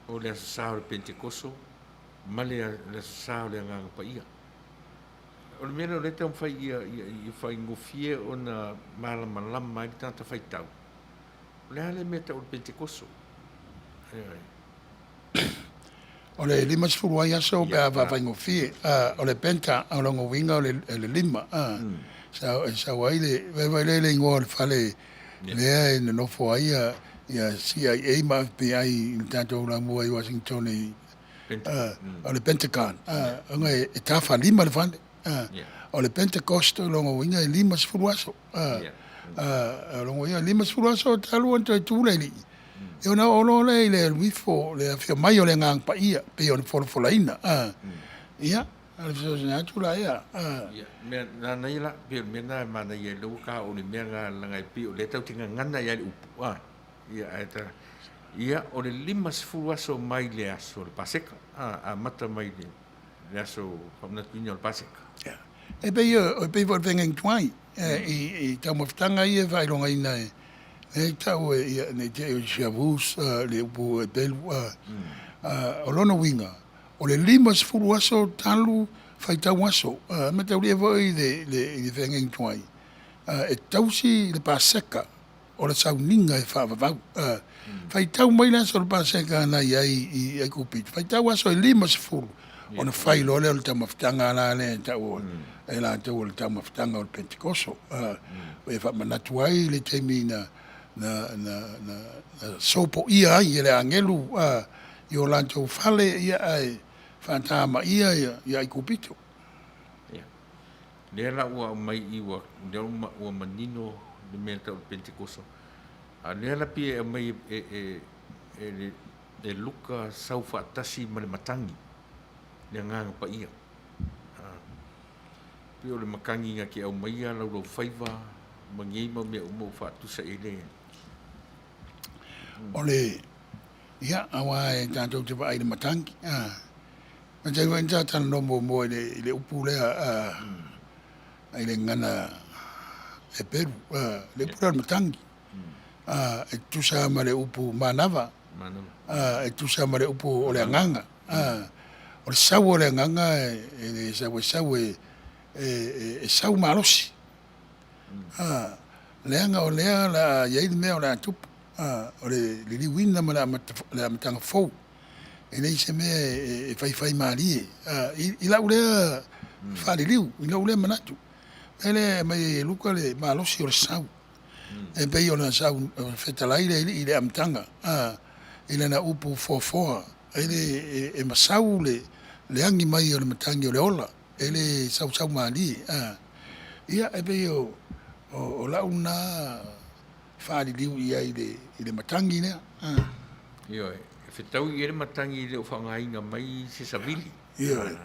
o le asasao le Pentekoso ma le asasao le ngang pa ia. O le mena o le tau mwhai ia whai ngofie o na malama mai tanta whai tau. O le hale mea tau le Pentekoso. O le lima sifuru ai aso pe a whawhaingo fie. O le penta o longo winga o le lima. Sa wai le ingoa le whale lea e nofo ai ia CIA ma FBI i tātou la mua i Washington i o le Pentagon. Nga e tāwha lima le whane. O le Pentecost o longo winga e lima sifuru aso. O longo winga lima sifuru aso talu anto e tūle li. E ona ono le wifo le afia mai o le ngang pa ia pe o le folofolaina. Ia, ale so na tula ia. Me na nei la pe me na mana ye lu ka o ni me nga langa pi o le tau tinga ngana ya upu. Ia eta ia o le lima sifuru aso mai le aso le paseka. A mata mai le aso famna tuño le paseka. Ia. E pe ia o pe vo venga tuai. I tau maftanga ia vai longa ina e tau ia ne te o shavus le upu e belu o lono winga. O le lima sifuru aso talu fai tau aso. Me tau lia voi le venga tuai. E tausi le paseka o le sauninga e whaavavau. Fai tau mai la so le paseka na iai i kupit. Fai tau aso e lima sifuru. O na fai lo le tau maftanga la le tau e la tau le tau maftanga o le Pentecoso. E wha manatu ai le teimi na sopo ia ai le angelu i o lantou fale ia ai whantama ia i kupito. Le la ua mai iwa, le ua manino le mea tau Pentecoso. Le la pia mai e luka sau whaatasi ma le matangi. Le nganga pa ia. Pio le makangi nga ki au mai ia lau whaiva, mangiei ma mea umau whaatusa e le. Ole, ia, awa e tātou te wai le matangi. Ma te wai tātana no mo le upu lea ai le ngana e peru, le pura le matangi. E tusa ma le upu manava, e tusa ma le upu o le anganga. O le sau o le anganga e sau e sau malosi. Leanga o lea la iai le mea o le atupu. O le liwina ma le amatanga fou. E nei se mea e whai marie. I lau lea whaliliu, i lau lea manatu. Ele mai luka le malosi o le sau. E pei o le sau whetalai i le amatanga. I le na upu fofoa. E masau le angi mai o le matangi o le ola. E le sau marie. Ia e pei o lau na whaliliu ia i le matangi nea. Io, e whetau i ere matangi le o whangainga mai se savili. Ia.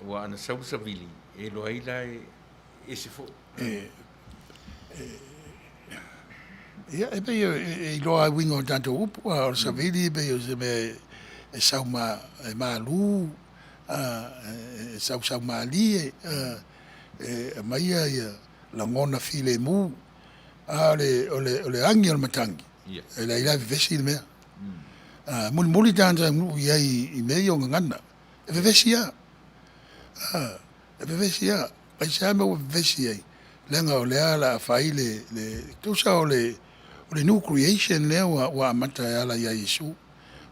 Wa ana sau savili. E lo aila e se fo. Ia, e pei i loa wingo tanto upu, o savili, e pei o se me e sau malu, e sau mali, e maia ia langona file mu, o le angi o le matangi. E la ila vivesi le mea. Muli tanta ia i mei o ngana. E vivesi ia. E vivesi ia. Pai sa me o vivesi ai. Lenga o lea la fai tusa o le new creation lea wa amata e ala ia Yesu.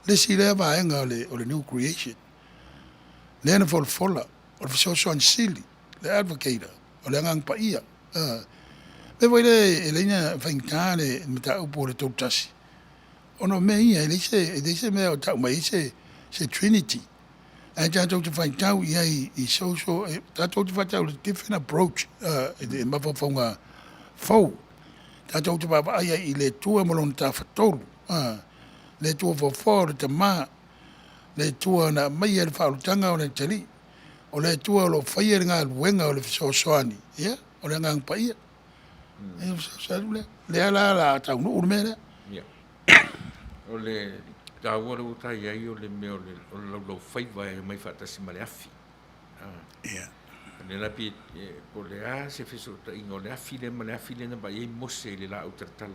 Le si lea vaenga o le new creation. Lea na fola. O le fisoso ansili. Le advocator. O le ngang pa ia. Me voi le leina fainta le mata upo le totasi. Ono me ia le se me o tau mai se Trinity. E tātou te fainta ia i so tātou te fainta different approach e mawhawhaunga fau. Tātou te papa ia i le tua malon ta whatolu. Le tua whawhau le te maa. Le tua na mai e le whaolutanga o le tali. O le tua o lo whaia ngā luenga o le fisosoani. Ia, o le ngang pa ia. Le ala tau no urme le. O le taua o tai ai o le me o lo whaiva e mai whaatasi ma le afi. Ia. Le lapi po le a se fiso ta ingo le afi le ma le afi le na ba e mose le la utartala.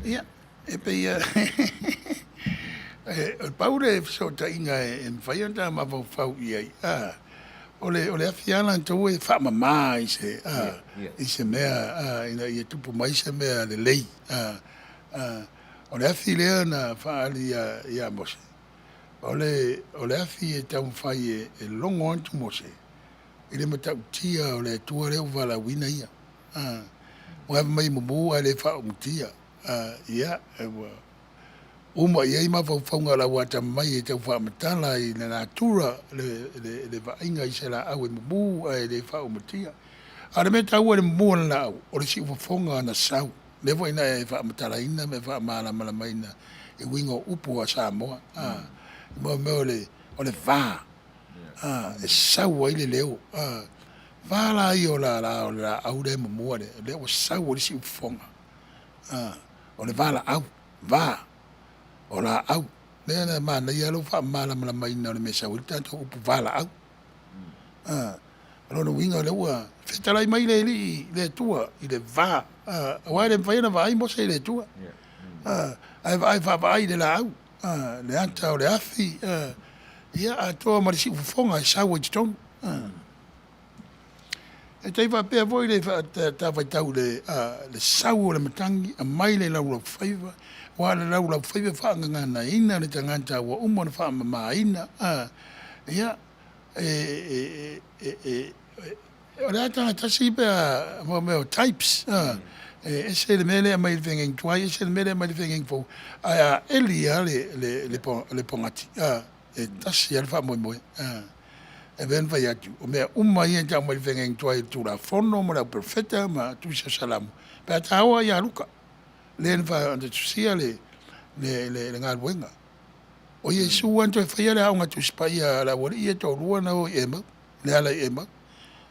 Ia. E pe ia. O paure fiso ta inga e mwhaianta ma whau iai. O le afiana tau e whaamama i se mea, i tupu mai se mea le lei. O le afi lea na whaali ia mose. O le afi e tau whai e longo antu mose. I le matau tia o le tua reo wala wina ia. O hawa mai mumu a le whao mutia. Ia, uma ia ima whauwhaunga la wata mai e tau wha matala i na natura le vainga i se la au e mumu a le whao mutia. A le me tau le mumu na au, o le si uwhawhaunga na sau. Le vo ina e wha matala ina me wha maala maina e wingo upu a Samoa. Mo o le vā. E sau ai le leo. Vā la i o la au le mumu le o sau o le si uwhawhaunga. O le vā la au. Vā. O la au. Le na mana i alo wha maala maina o le me sau i tanto upu vā la au. Alo winga le ua. Fetalai mai le tua i le vā. Wa le whaina vai mo se le tua. Ai vai le la au. Le anta o le afi. Ia a toa marisi ufonga i sau i tonu. E tei wha pēr voi le ta vai tau le sau o le matangi a mai le lau lau whaiva. Wa le lau lau whaiva whaanga ngana ina le tanganta wa umona wha mama ina. Ia o le atanga tasi pēr mo types. E se le mele mai le whengeng tuai, e se le mele mai le whengeng fau. Ai elia le pongati. E tasi al wha moe. E ven vai atu. O mea umai e tau mai le whengeng tuai tu la fono, mo la perfeta, ma tu sa salamu. Pea taua ia luka. Le en wha anta tusia le ngā luenga. O Yesu anto e whaia le aunga tu spaia la wari e tau rua na o ema. Le ala ema.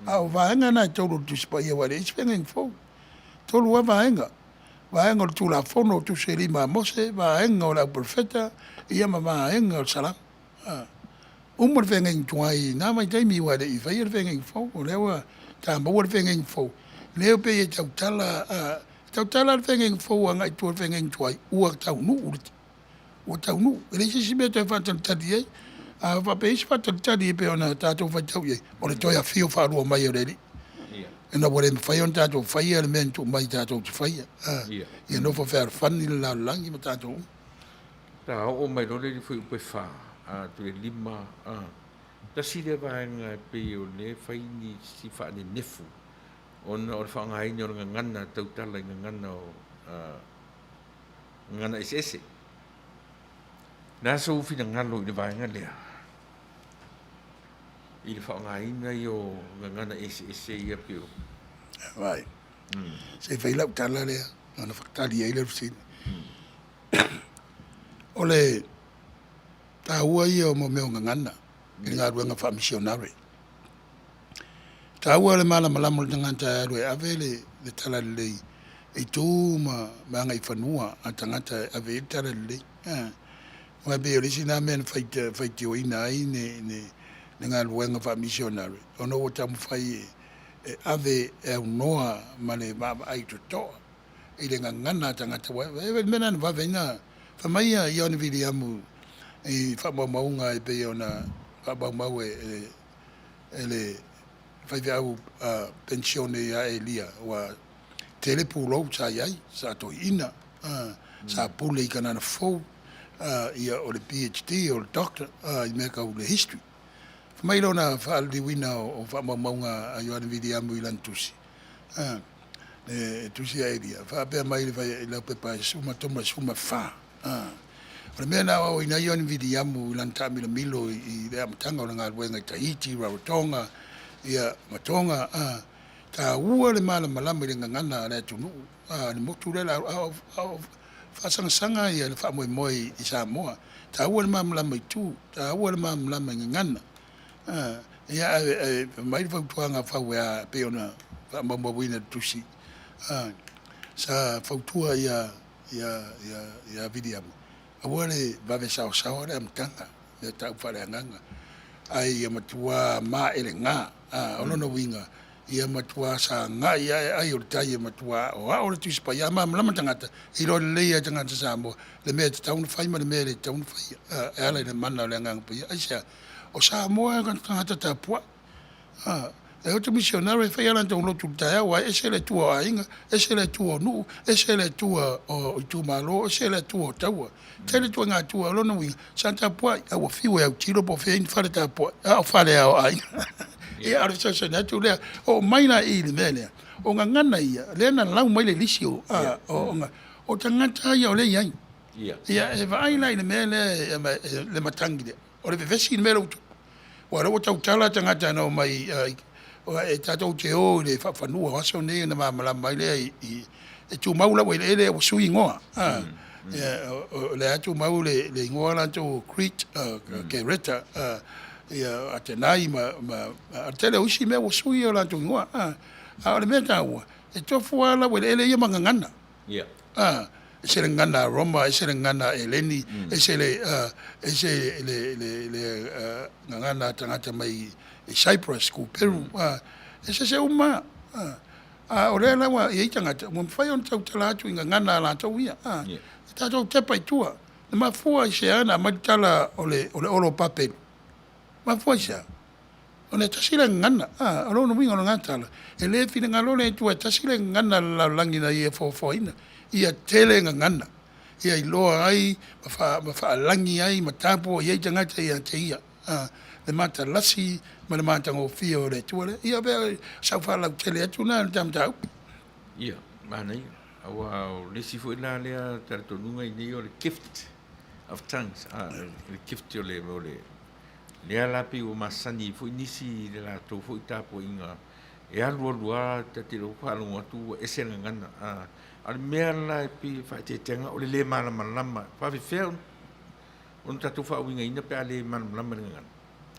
Au vaenga na tau tu spaia wari. E whengeng fau. Tolu wa vaenga. Vaenga o tu la fono tu se lima mose, vaenga o la profeta, ia ma vaenga o salam. Umar vengeng tuai, nā mai taimi wa le i whai ar vengeng fau, o lewa tā maua ar vengeng fau. Leo pe e tautala ar vengeng fau a ngai tu ar vengeng tuai, ua tau nu uriti. Ua tau nu. E leisi si mea toi whantan tadi e, a wape isi whantan tadi e pe ona tātou whaitau e, o le toi a whio wharua mai o reri. E na wale mwhai on tātou whaia le mea tu mai tātou tu whaia. Ia no whawhara whani le lau langi ma tātou. Tā o mai rore ni whui upe wha, tu e lima. Ta si le vaenga e pe o le whai ni si wha ni nefu. Ona o le wha ngai ni o ngana tautala i ngana o ngana ese. Nā sa uwhina ngalo i le vaenga lea. I le whaongaina i o ngana ese ia pio. Vai. Se whailau tala lea, ngana whaktali e le rusini. O le tāua ia o mo meo ngana, i ngā ruenga wha misionare. Tāua le mala malamo le tangata aru e ave le tala lei. E tū ma ngai whanua a tangata ave e tala lei. Ngā be o risi nā mea whaiti o ina ai ne ngā luenga wha missionary. Ono o tamu whai e ave e au noa ma le mama ai to toa. I le ngana tangata wai. E mena na wawenga. Whamaia i ona viri amu i whamaunga e pe ona whamau e le whaive au pensione a e lia wa telepulou sa iai, sa to ina, sa pule i kanana fau, ia o le PhD o le doctor, i mea kau le history. Mai lona whaali wina o whamaunga a Ioane Vidi Amu i lantusi. Tusi a eria. Whaapea mai le whai lau pepa e suma toma suma wha. O le mea nā o ina Ioane Vidi Amu i lantami la milo i le amatanga o le ngā ruenga i Tahiti, Rarotonga, ia Matonga. Tā ua le mala malama i le ngangana le tunu. Le motu le la whasangasanga i le whaamoe i Samoa. Tā ua le mala malama i tū. Tā ua le mala malama i ngangana. Ia mai le whautuanga whau ea pe ona whaamawawina tusi. Sa whautua ia vidiamu. Aua le vawe sao le amatanga. Le tau whare anganga. Ai ia matua maa ele ngā. Ono winga. Ia matua sa ngā ia ai o le tai ia matua o a o le tusi pa. Ia maa malama tangata. I lo le leia tangata Samoa. Le mea te taunu whai ma le mea le taunu whai. E ala le mana o le anganga pa ia. Ai sea. O Samoa kan tangata tā pua. E o te missionary whai ala tau lotu taia wa e se le tua ainga, e se le tua nu, e se le tua o tu malo, e se le tua o taua. Te le tua ngā tua lona winga, santa pua, a wa fiwe au tiro po whain whare ta pua, a o whare au ainga. E ara sa sa natu lea, o maina I le mea lea, o ngā ngana ia, lea na lau mai le lisi o ta ngata ia o le iai. Ia e wa aina I le mea le matangi lea, o le vevesi le mea lautu. Wa rawa tau tala ta ngata no mai, e tatou te o le whawhanua waso ne na mamala mai lea e tu maula wa ele o sui ngoa. Le atu mau le ngoa lanto Crete, ke reta, ia a te nai a tele usi mea o sui o lanto ngoa. A le mea taua, e tofu ala wa ele ia mangangana. E se le ngana Roma, e se le ngana Eleni, e se le ngana tangata mai Cyprus ku Peru. E se uma. O rea lawa I tangata, mo mwhai on tau tala atu I ngana la tau ia. E tātou tepa I tua. Na mafua I se ana, maritala o le olo papelu. Mafua I se ana. O le tasile ngana, alo no winga no ngatala. E le fina ngalole I tua, tasile ngana la langina I e fofoina. Ia tele ngana. Ia I loa ai, mawha langi ai, matapo, ia I tangata ia te ia. Le mata lasi, ma le mata ngofia o le tuale. Ia bea, sau whalau tele atu na, le tam tau. Ia, mana ia. Awa o le sifo ila lea taratonunga I nei o le gift of tongues. Le gift o le lea lapi o masani fo nisi le la tau fo I tapo inga. E alua te te lo whalunga tu e se ngana. Al mea la e pi whaite tenga o le malama. Whawe whea on tatu whauinga ina pe a le malama ngana.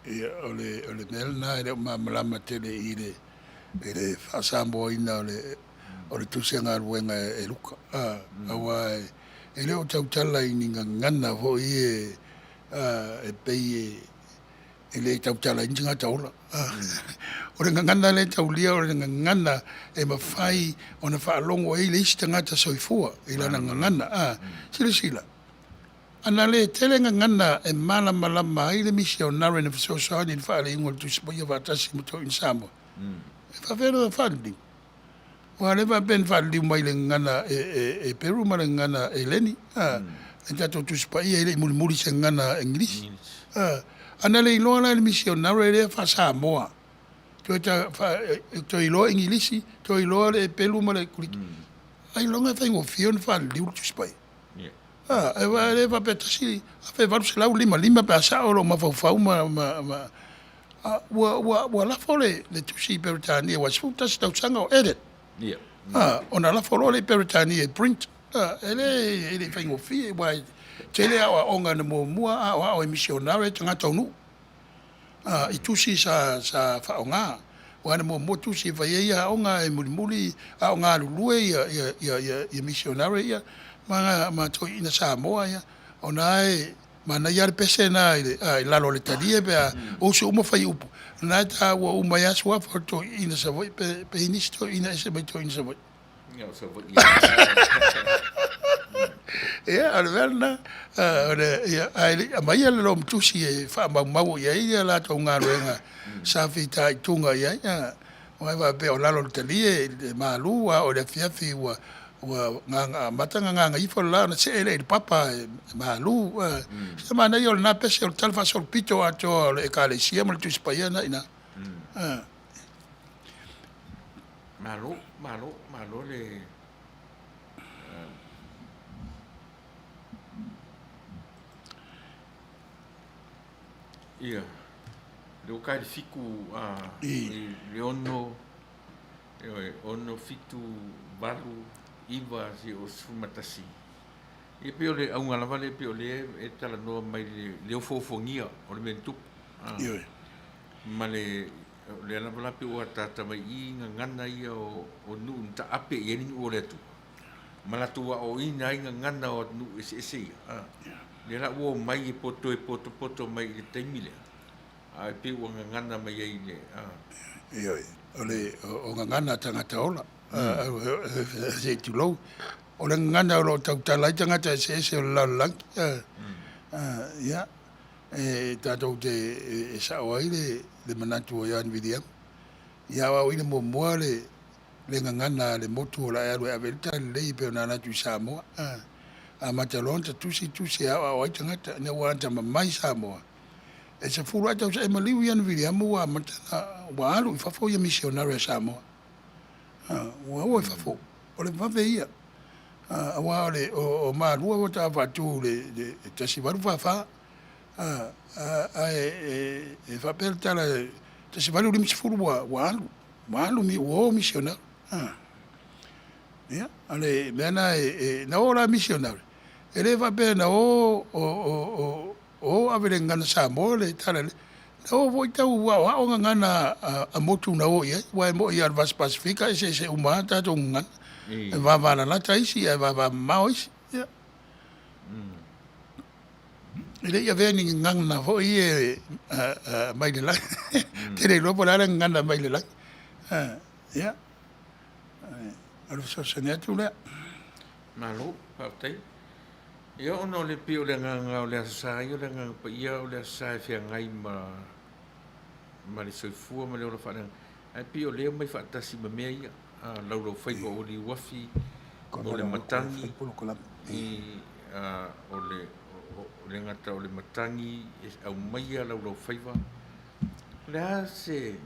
Ia, o le mea na e reo malama tele I le whasambo ina o le tusenga ruenga e luka. Awa e leo tautala I ninga ngana ho I e pei e le tautala I ninga taula. O le ngana le taulia o le ngana e mawhai o na whaalongo e le isi tangata soifua I lana ngana. Sila. Ana le tele ngana e malama I le misionari na fisosoani le whaale ingo le tusipoia whatasi muto in Samoa. E whawera da whaali. Wa le ben whaali mai le ngana e Peru ma le ngana e Leni. E tato tusipoia le mulimuri se ngana English. Ana le iloa la le misionari le wha Samoa. To iloa Ingilisi, to iloa le Peru ma le kuliki. Ai longa whaingo fion whaali ulu tusipoia. E wa le va petasi a fe varu se lau lima pe asa o lo mafau wa la fole le tusi peritania wa sfuta se tau sanga o edit. Ona la fole le peritania print. Ele whaingo fi wa tele a onga na mua a o missionary tanga tonu. I tusi sa whaonga. Wa na mua tusi vai ia onga e mulimuli a onga lulue ia missionary ia. Ma to ina Samoa ia ona e mana ia pese na I lalo le tadia pe o se uma fai upu na ta wa uma ia swa for to ina sa voi pe inisto ina se mai to ina sa voi ia alverna ia ai mai ia lo mtusi e fa mau ia la to ngaruenga sa fita tunga ia wa va pe o lalo le tadia malu o le fiafi wa nga matanga nga ifo la na se ele papa malu se mana yo na pese o talfa sol pito ato e kalesia mo tu spaiana ina malu le ia le kai fiku le ono fitu balu iwa si o sumatasi. E peo le aunga lava le peo le e tala noa mai le o fofongia o le mentup. Ma le alava la peo a tata mai I ngana ia o nu nta ape I eni o le tu. Ma la tua o ina I ngana o nu ese ia. Le la ua mai e poto mai le taimile. A peo o ngana mai ai le. O ngana tangata ola. Se tu lo o le ngana o lo tau talai tangata se o la lang ia e tatou te sa o ai le manatu o Ian William ia wa ina mo le ngangana le motu la ya ave tali le pe na tu Samoa a matalonta tusi a o tangata ne wa ta mai Samoa e se fulu ata se maliu ia vili amu wa matana wa alu fa fo ia missionary Samoa wa fa fo o le va veia wa le o ma lua o ta va tu le te si va fa e fa per tala te si va lu mi fulu wa alu mi o missionary ya ale mena na ora missionary ele va bene o avere ngana Samoa le tala le na o voi tau wa o ngana a motu na o ia wa mo ia vas pacifica se umata to ngana va la taisi va maois ya ele ia veni ngana vo ie mai de la tele lo por ala ngana mai de la ya alo so senetu le Malo, pautai. Ia ono le pio le nganga o le asa, ia le nganga pa ia o le asa e fia ngai ma le soifua ma le ora whanang. Ai pio leo mai whaatasi ma mea ia, lauro whaipa o li wafi, o le matangi, o le ngata o le matangi, au maia lauro whaipa. Le a se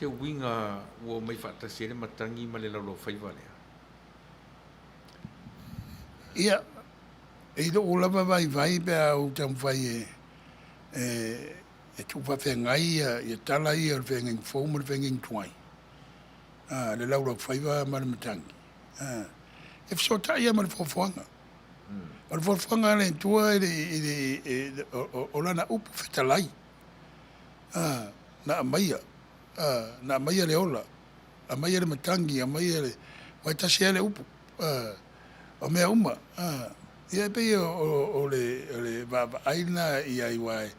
winga ua mai whaatasi le matangi ma le lauro whaipa lea. ia e do o lava vai pe au tam vai e tu fa ngai e tala ia ve ngin fo mo ve ngin twai le laura faiva ma matangi e so ta ia ma fo fonga o fo fonga le tua o lana upu fetalai na maia le ola a maia le matangi a maia le vai ta le upu o mea uma ia pe o le va aina ia i wai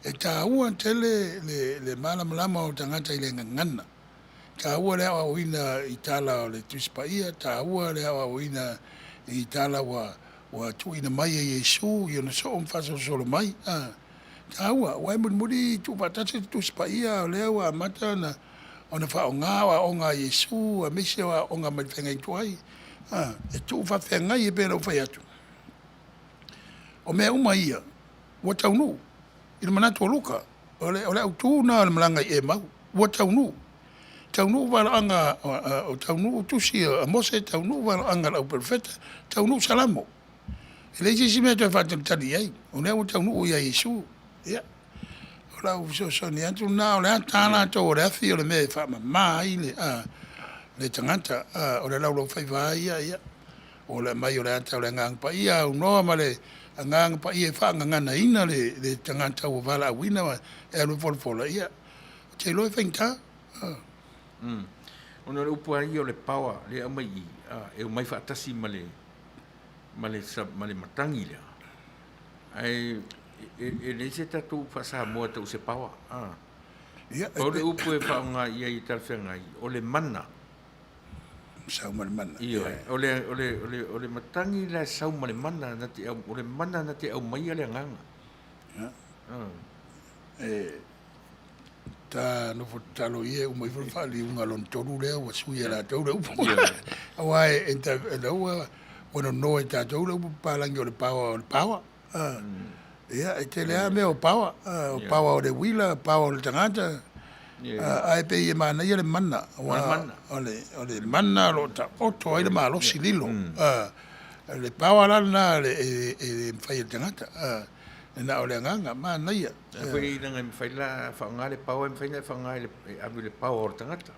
e ta ua tele le malama o tangata i le ngangana ta ua le awa uina i tala o le tuspa ia ta ua le awa uina i tala wa tu ina mai e Yesu i ona so mfaso solo mai ta ua wai muri tu patase tuspa ia o le awa mata na ona fa o nga Yesu a mese wa o nga mai fenga i tuai e tu fa ngai e pera o fai atu o mea uma ia wa taunu i manatu o luka o le au tu na le malanga e mau wa taunu wala anga o taunu tusi a mose taunu wala anga au perfeta taunu salamo e le jisi mea te fata tali ai o lea wa taunu o ia Yesu ia o lau so ni atu na o le atana to o le afi o le mea e fa mai le tangata o le laulo fai vai ia o le mai o le ata o le ngang pa ia o noa ma le ngang pa ia fa ngana ina le tangata o vala wina e lo fola ia te lo fenta ona le upu ai o le pawa le amai e o mai faatasi ma le matangi le ai e le se tatu fa sa mo tau se pawa ia o le upu e fa nga ia i tal fengai o le mana sau mana ia o le matangi la sau mana na te o le mana na te au mai le nganga ta no talo ie o mai fa li un alon toru le o su ia la toru wa enta lo bueno no eta toru pa la ngio le pawa ia e te le me o pawa o le wila pawa o le tangata ai pe ia mana ia le mana o le mana lo ta oto ai le malo sililo le pawa la na le fai tangata na o le nganga mana ia foi na ngai fai la fa ngale pawa fai na fa ngale abu le pawa o tangata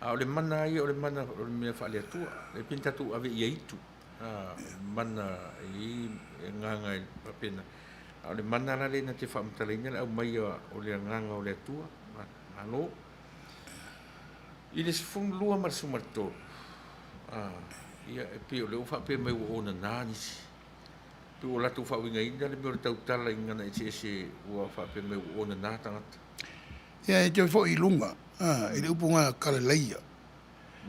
o le mana ia o le mana o me fa le tua le pinta tu ave ia itu mana i nganga pa pena o le mana la le na te fa mtalinya o mai o le nganga o le tua alo ile sfung lua mar sumarto ia pe o le ufa pe mai o na nani tu o la tu fa winga inda le mer tau tala ingana ese o fa pe mai o na nata ia e te fo i lunga ile upunga kala leia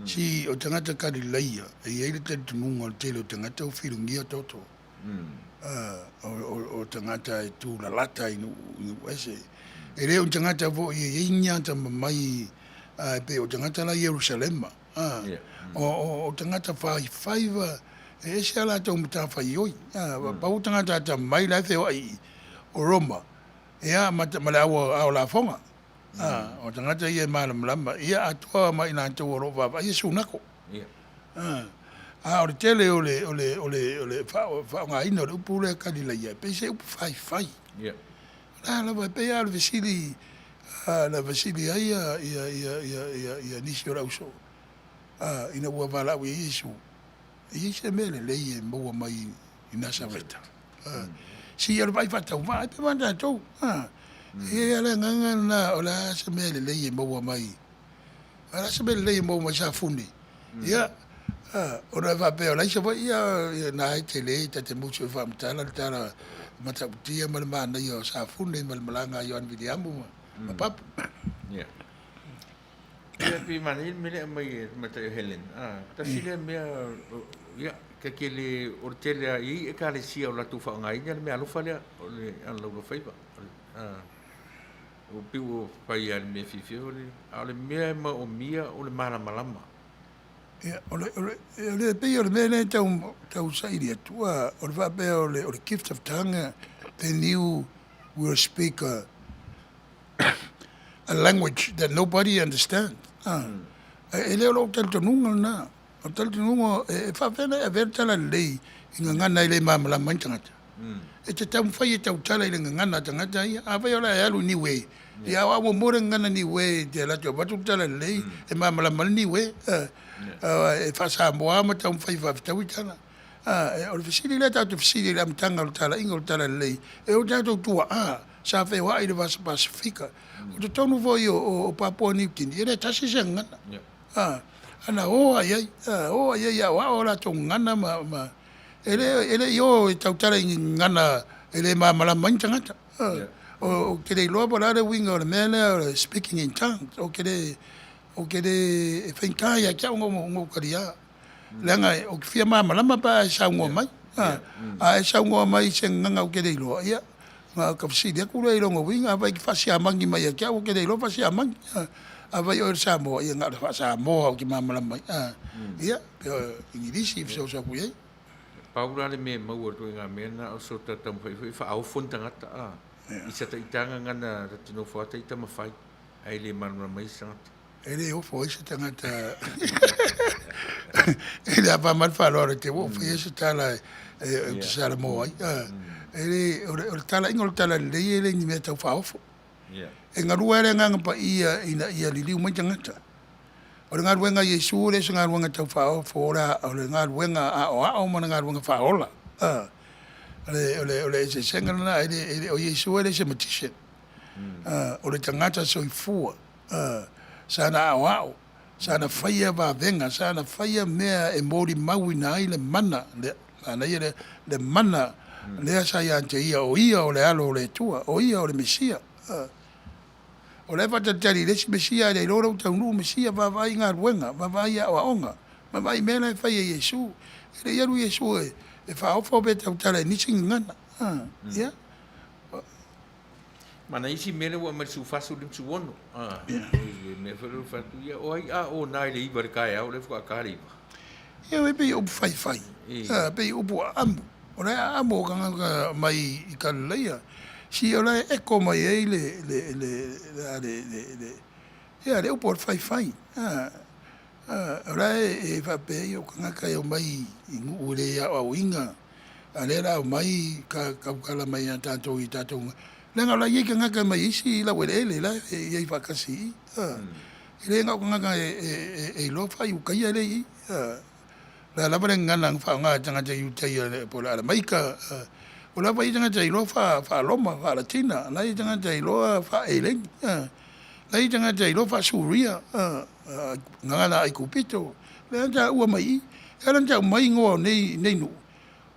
si o tangata kala leia e ile te tununga te lo tangata o filungia toto o tangata tu la lata inu ese e le o tangata vo i inya ta mai pe o tangata la Jerusalema. Yeah. O tangata whaiva, e se ala tau mta whai oi. Pau tangata ta mai la te ai o Roma. Ia mala au la fonga. O tangata ia malama. Ia atua mai nā tau o roa ia sunako. Yeah. O le tele o le wha ina o le upu le kanila ia. Pe se upu whai. Yeah. La vai pe al vesili la vesili ai ia nisi ora uso ina ua vala wi Yesu se mele le ie mo mai ina sa veta si ia vai fata va pe manda to ia le nganga na ola se mele le ie mo mai ala se mele le ie mo mai sa fundi ia ora va pe ola se vai ia na te le te mucho va mtala tala mata dia mana yo sa funde malanga yo an vidiamu pap Yeah. Ya pi manil mele mai mata Helen. Ta sile me ya ke le ortele ai e ka le sia o la tu fa ngai ne me alu fa le an lo fa ba. O pi o pa ia me fifi o le me ma o mia o le mala malama. Ya ole pe ole me tau sai dia tua o va pe ole gift of tongue then you will speak a language that nobody understands. Ele lo tal tununga na. O tal tununga e fa pena e ver tala lei inga ngana ile mamala manchanga. E te tam fai tau tala ile ngana tanga ia a vai ola alu ni we. Ia wa mo more ngana ni we te la to batu tala lei e mamala mal ni we. E fa sa mo ama tam fai fa tau tala. O fisili le tau fisili le amtanga o tala inga o tala lei. E o tau tua sa fe wa ile vas Pasifika. O te tonu voi o Papua New Guinea, ele tasi se ngana. Ana o ai wa o la to ngana ma ele yo e tautara ngana ele mala manchanga. O kele lo bola de wing o mele speaking in tongues o kele e fenka ya kia ngo karia. Lenga o fia mala pa sa ngo mai. Sa ngo mai se nganga o kele lo ia. Ma ka fisi dia ku le longo winga vai ki fasi amangi mai kia o ke lo fasi amangi vai o sa mo ia nga fa sa mo ki mamala mai ia pe ingilisi so ku ye Paula le me mau o nga mena o so ta tam fa au fonta ngata i sa ta itanga ngana ta tino fa ta ita mafai ai le mamala mai sa ele o foi se tangata ele apa mal fa lo te o foi se tala e sa mo ai ele o tala ingol tala le ele ni meta fa ofo e ngarua ele nganga pa ia lili mo tangata o ngarua nga Yesu le ngarua nga tau fa ofo ora o ngarua nga o mo ngarua nga fa ola ole se sengana ele o Yesu ele se magician o le tangata so ifua sana ao sana faia va venga sana faia mea e mori maui na ile mana le mana le sa ya te ia o le alo le tua o ia o le mesia o le fata tari le mesia le loro tau nu mesia va vai nga ruenga va vai a onga va vai mena fa Yesu le ia Yesu e fa o fo beta tala ni singana ya mana isi mele wa mer su fasu lim su wono me fero fatu ia o ai o nai le ibar kai au le fa kari ia we pe o fai pe o bo amu ora amo kanga mai I kaleia si ora e ko mai e le ia le por fai ora e fa pe o kanga kai o mai ingu ure ya o inga alera o mai ka kala mai tanto I tato lenga la ye kanga kai mai si la wele la ye fa kasi le nga kanga e lo fa yu kai le la brenga nang fa nga tanga te yu te po la mai ka o la vai tanga te lo fa loma fa latina la tanga te lo fa eleng la tanga te lo fa suria nga la I kupito le ta u mai era ta mai ngo nei nu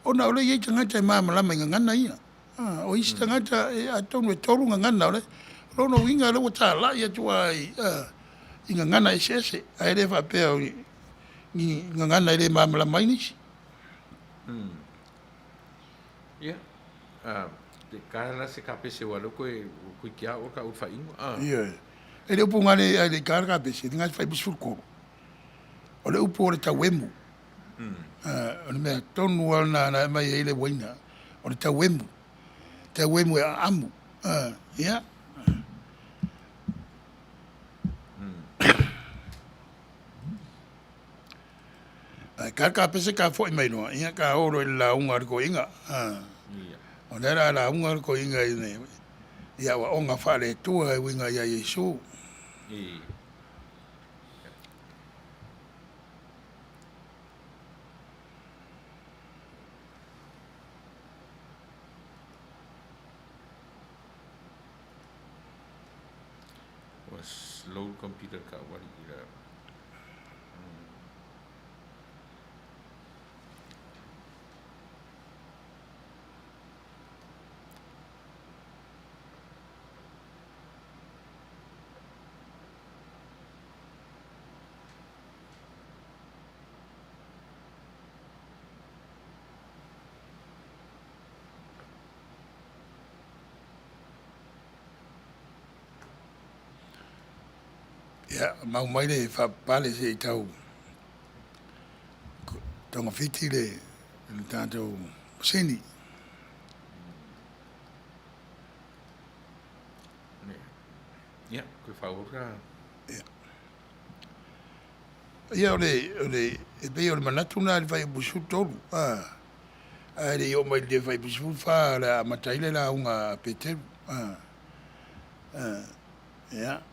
ona o le ye tanga te mama la mai nga na ia o I tanga ta a tonu toru nga na le lo no winga le ta la ia tu ai inga ngana ese ai le fa pe ni ngana ile mamla mai ni ya de kala se kape se walo ko kia o ka u fa ingo ia E le upu ngale ai le karaka pese, ngai fai bisu koro. O le upu o le tauemu. O le mea tonu ala na mai e le waina. O le tauemu. Tauemu e amu. Ia. Karaka pese ka fo i mai noa. Ia ka oro i la unga riko inga. O le la unga riko inga i ne. Ia wa onga whare tua e winga ia Yesu. Slow computer ka wari ira. Ia, mau mai le whapale se i tau. Tonga whiti le tātou seni. Ia, koe whaura. Ia, e pei o le manatu nā le whai busu tolu. A le o mai le whai busu wha la mataile la unga peteru. Ia.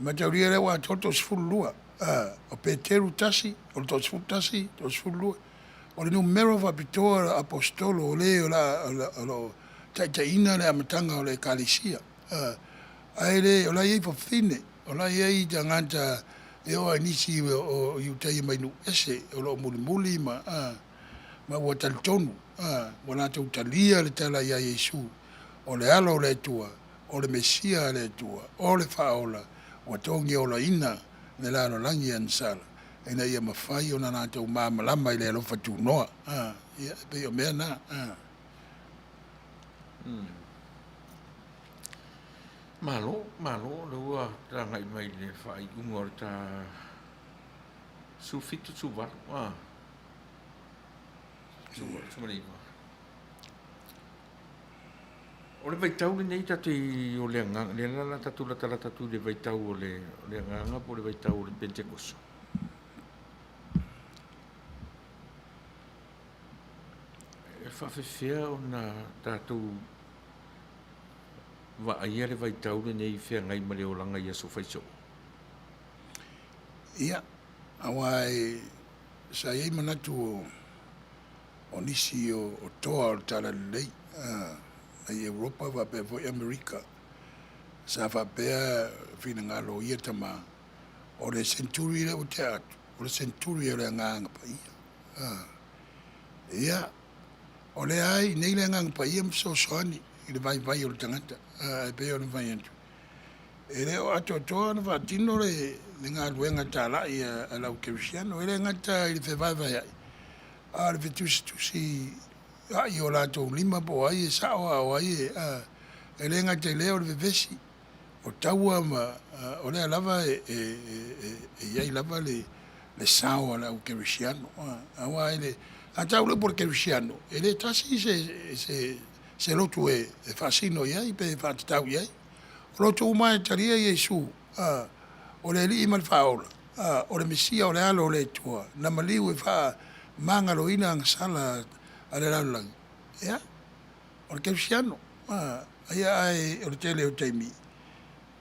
Matauria le wa toto sfulua. O peteru tasi, o to sful tasi, to sfulua. O le numero va pitoa apostolo o le o la taitaina le amatanga o le kalisia. Ai le o la iei po fine, o la iei tanganta e o anisi o iutai mai nu ese o lo muli ma wa taltonu. Wa la tautalia le tala ia Yesu. O le alo le tua, o le mesia le tua, o le faola. Wa tongi o la ina le la no langi ansala e na ia mawhai o na nā tau māmalama i le alofa tū noa ia pe o mea nā Malo le ua ranga i mai le whai unga o ta su fitu su waru su mariwa o le vaitau le nei tatu o le anganga, le nana tatu la tala tatu le vaitau o le anganga po le vaitau o le Pentecost. E whawhewhea o na tatu wa aia le vaitau le nei whea ngai ma le o langa ia so whaiso. ia awa e sa iei manatu o nisi o toa o tala lei ai Europa va pe vo America sa va pe fina ngalo ia tama o le century le o teatro o le century le nganga pa ia o le ai nei le nganga pa ia so soani i le vai o le tangata pe o le vai entu e le o ato toa na va tino le ngā luenga tala i a lau Cristiano e le ngata i le fe vai a le tusi ai o lātou lima po ai e sao au ai e le ngata leo le vesi o taua ma o le lava e iai lava le sao ala o Cristiano awa ele a tau le por Cristiano e le tasi se lotu e fascino iai pe fatau iai lotu mai taria Yesu o le li mal faola o le mesia o le alo le tua na maliu e fa mangaloina ang sala ale lang ya o Cristiano ai o tele o taimi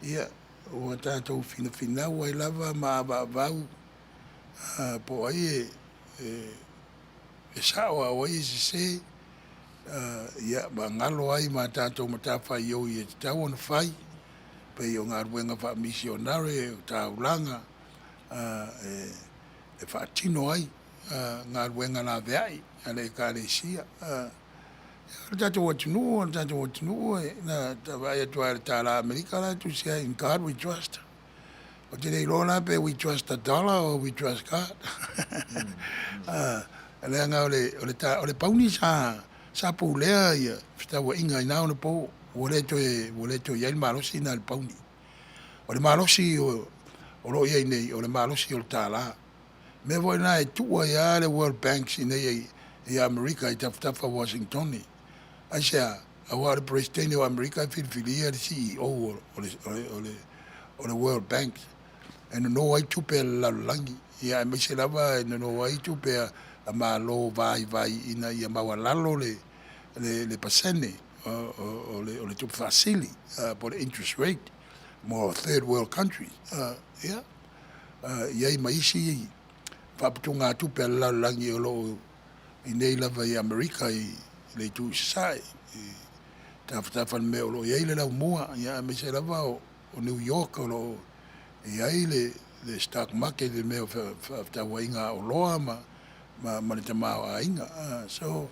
ia o tatou fina o ai lava ma vau po ai e sao o ai se ia mangalo ai ma tatou matafa yo i tau on fai pe o ngā ruenga fa misionare o taulanga e fa tino ai ngā ruenga na veai ale kalesia tatou atunu na vai atuar tala America la tu sia in God we trust o te rei lona pe we trust the dollar or we trust God ale nga ole pauni sa pulea ia fita wa inga ina ona po wole to yai malosi na le pauni o le malosi o lo ye nei o le malosi o le tala me voi na e tua ya le World Bank nei e America i tafa Washington ni asia a wale presidente o America filia le CEO o le World Bank and no ai tupe la langi ia me se lava no ai tupe a malo vai ina ia mawalalo le pasene o le tupe facili por interest rate more third world countries ia ia maisi paputunga tupe la langi o lo inei lava i America i le tu sai tafa me o lo ia le la mua ia me se lava o New York o lo ia le stock market le meo fa wainga o loa ma le tamao ainga so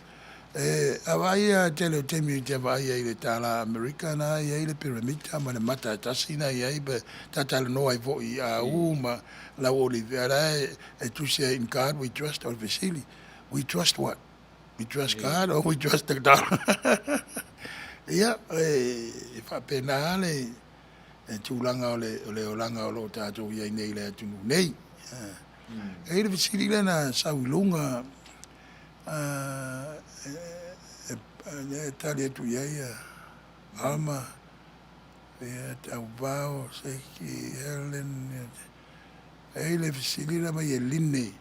avai a tele temi te vai le tala americana ia le piramida ma le mata tasina ia be tatala no ai vo ia uma la olivera e tu say in God we trust or Vasily we trust what we trust God or we trust the dollar ia fa penale e tūlanga o le olanga o lo tātou iai nei le atunu nei. E le visiri lena sauilunga e tali atu iai Alma e tau vao seiki Helen e le visiri lena mai e line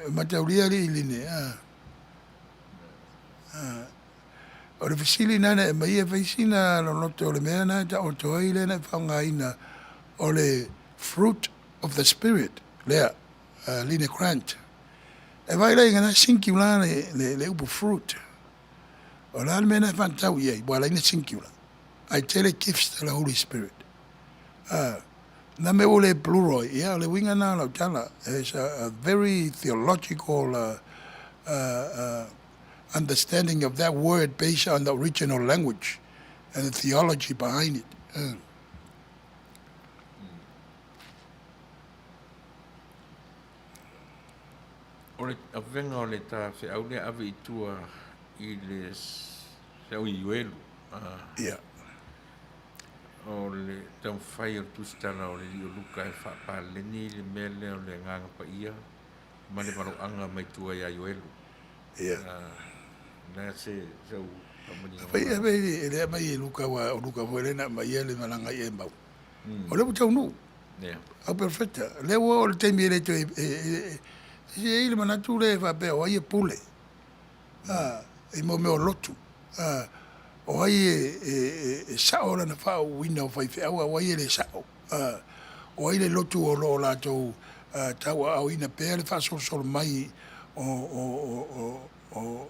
mataulia li line o le fisili nana e mai e faisina lo loto o le mea na ta o toi le na whaungaina o le fruit of the spirit lea Line Grant e vai lai ngana sinkiula le upu fruit o la mea na whantau iei wala ina sinkiula I tell it gifts to the Holy Spirit na me o le pluroi ia le winga na lau tala is a very theological understanding of that word based on the original language and the theology behind it. O le avenga o le tā whea le ave i tua i le seu i uelu. Yeah. O le tau whai o tustana o le i o luka e whapaleni le mele o le nganga pa ia ma le maro anga mai tua i a uelu. Yeah. Na se sau tamani Pai ele mai luka wa luka vole na mai ele malanga e mau. O le butau nu. Yeah. Au perfecta. Le wo le temi ele to ele manatu le fa pe o ai pule. E mo me o lotu. O ai e sao na fa wina o fai fe au ai ele sao. O ai le lotu o lo la to tawa au ina pe le fa so mai o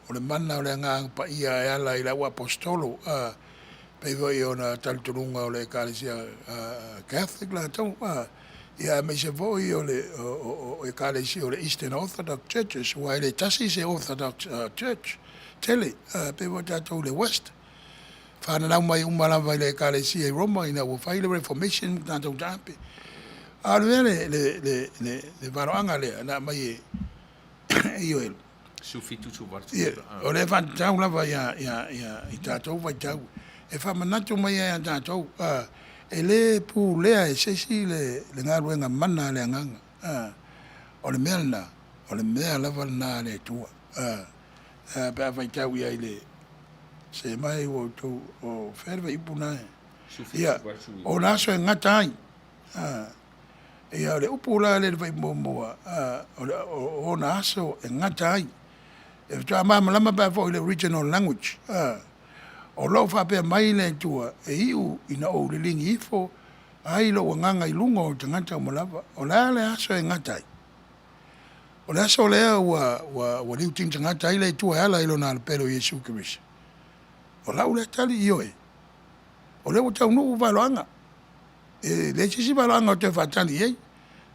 le mana o le ngā pa ia e ala i lau apostolo pe voi o na talturunga o le ekalesia Catholic la tau ia me se voi o le ekalesia o le Eastern Orthodox Churches wa le tasi se Orthodox Church tele pe voi tatou le West whana nau mai umalawa i le ekalesia i Roma ina o whai le Reformation tatou tampe a le varoanga lea na mai e oelu sufi tutu wartu. O le whantau lava i tātou vai tau. E whamanatu mai a tātou. E le pū lea e sesi le ngaruenga mana le anganga. O le mea na, o le mea lava na le tua. Pea vai tau ia i le se mai o tau o wherwa ipuna e. Sufi tutu wartu. O naso e ngata ai. Ia o le upu la le vai momoa. O naso e ngata ai. E tua malama pa fo le original language o lo fa pe mai le tua e iu ina o le lingi ifo ai lo nganga i lunga o tangata o malava o la le aso e ngatai o le aso le wa liu ting tangata i le tua ala ilo na le pero Yesu Christ o la ule tali io e o le utau nu valoanga e le si valoanga o te fatali e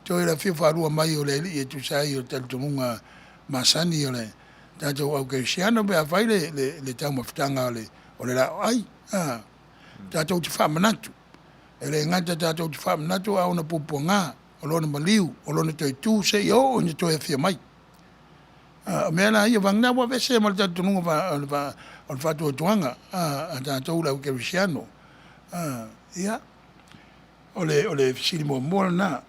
to e la fifa rua mai o le li e tu sai o tal tunga masani o le tatou au keisiano pe a whai le tau mawhitanga o le lao ai. Tatou te whamanatu. E le ngata tatou te whamanatu a ona pupua ngā, o lona maliu, o lona toi tū se i o ni toi a whia mai. Mea na ia vangna wa vese ma ta tunu va on fa tu tuanga ta tu la ke Cristiano ia ole sili mo na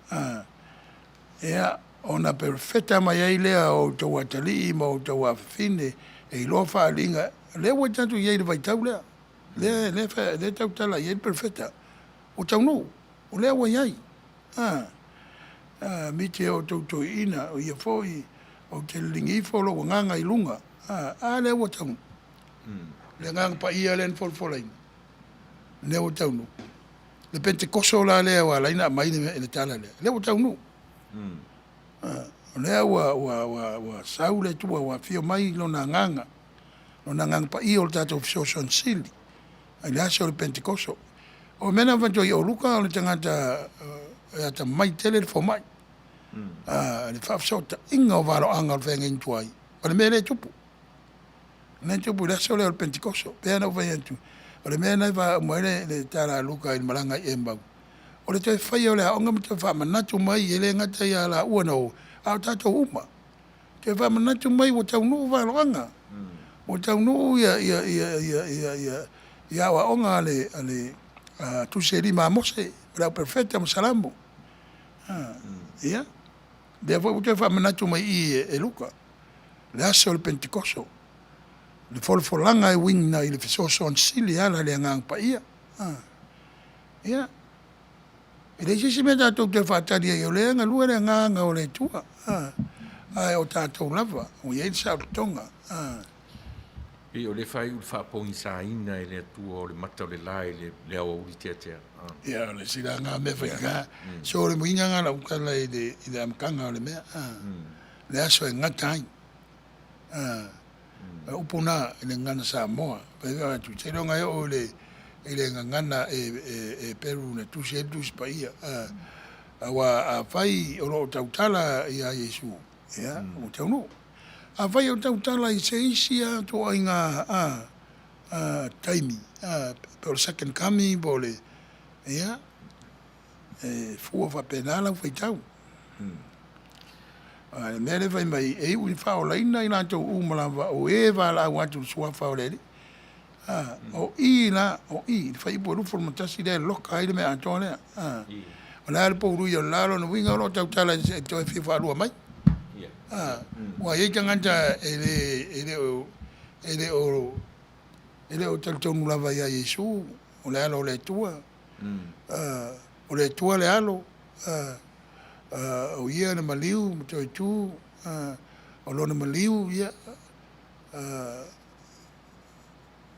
ia ona perfetta mai ai lea o te watali ma o te wafine e lo fa linga le wa tanto ia vai tau le tau tala ia perfetta o tau no o le wa ia mi te o to ina o ia foi o te lingi folo nganga i lunga le wa tau le ngang pa ia len folfolain le wa tau no le pentecoso la le wa la ina mai le tala le wa tau no lea wa saule tua wa fio mai lo na nganga pa i o tato fio son sili ai le aso le pentecoso o mena vanto i o luka o le tangata ta mai tele fo mai le fa sota inga o varo anga venga in tuai o le mele tupu na tupu le aso le pentecoso pe na vai tu o le mena va mo le tala luka il malanga emba o le te fai o le aonga mta wha manatu mai e le ngata ia la ua no au tato uma. Te wha manatu mai o tau nuu waloanga. O tau nuu ia wa onga ale tu se rima mose, rau perfecta mo salamu. Ia. Dea fai o te wha manatu mai e luka. Le aso le pentecoso. Le folfolanga e wingna i le fisoso on sili ala le ngang pa ia. Ia. E le sisi mea tātou te whātari e o le anga lua le nganga o le tua. Ai o tātou lava, o iei sa o tonga. E o le whai u whapongi sa ina e le atua o le mata o le lai le awa uri tea tea. Ia, le sira ngā me whai ngā. So le muinga ngā la ukala i le amkanga o le mea. Le aso e ngatai. Upuna i le ngana sa moa. Pai wā tu te ronga e o le ile ngana e Peru na tu se pa ia a fai o lo tautala ia Yesu ia o tau no a fai o tautala i se isia to inga taimi per second coming bole ia fu fa penala fai tau a mele vai mai e u fa o laina ina to umala o e va la wa tu sua fa o le o fai po rufo matasi de loka ile me antone o la po ru yo la no winga lo tau tala se to fi fa lu mai wa ye kanganta ele o tal tonu la vai a Yesu o la lo le tua o le tua le alo o ye na maliu to tu o lo na maliu ya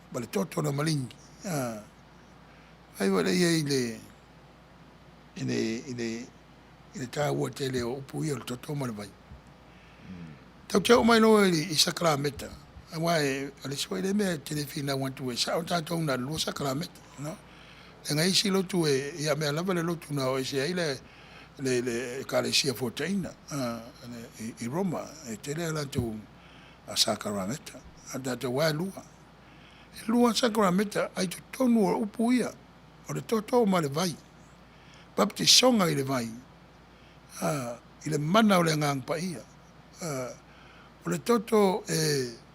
Bale toto na malingi. Ai wale ia ile tā ua tele o upu ia le toto ma le vai. Tau teo mai no i Sakrameta. Awa ale soi le mea telefina wantu e sa o tātou na lua Sakrameta. E ngai si lotu ia mea lava le lotu na o se ai le kalesia fotaina i Roma. E tele ala tu a Sakrameta. A tātou wai lua. Lua Sakrameta ai tu tonu o upu ia o le toto ma le vai baptisonga i le vai i le mana o le ngang pa ia o le toto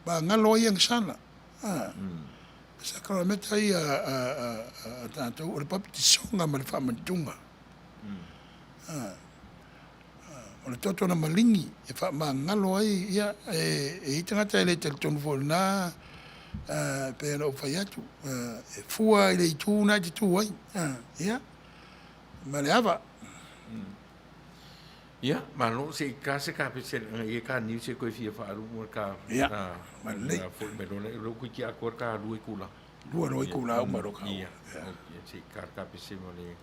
ba ngalo ia sana Sakrameta ia tanto o le baptisonga ma le whamantunga o le toto na malingi e wha ma ngalo ai ia e itangata e le tel tonu na pe no fai atu fua ile tu na tu ai ia ma le ava ia ma no se ka pe se e ka ni se ko fia fa ru mo ka ma le fo me lo ku ki akor ka lu ikula lu ikula o maro ka ia se ka pe se mo le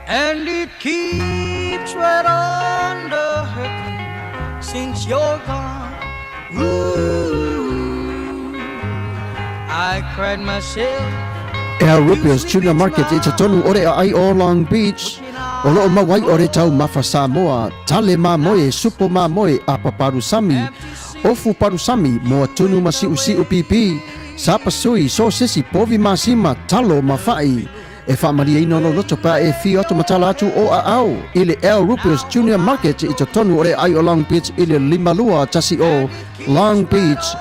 And it keeps right on the hurting since you're gone. Ooh, I cried myself. Rupia's Tuna Market i tatonu ore ai o Long Beach. O loo mawai ore tau mafa Samoa, tale ma moe, supo ma moe, apa parusami, ofu parusami, moa tunu masi usi upipi, sapa sui, so sisi, povi masima, talo mafai. E whaamaria ino no loto pa e fi oto matala atu o a au. Ile Rupia's Junior Market i tatonu ore ai o Long Beach ile limalua tasi o Long Beach,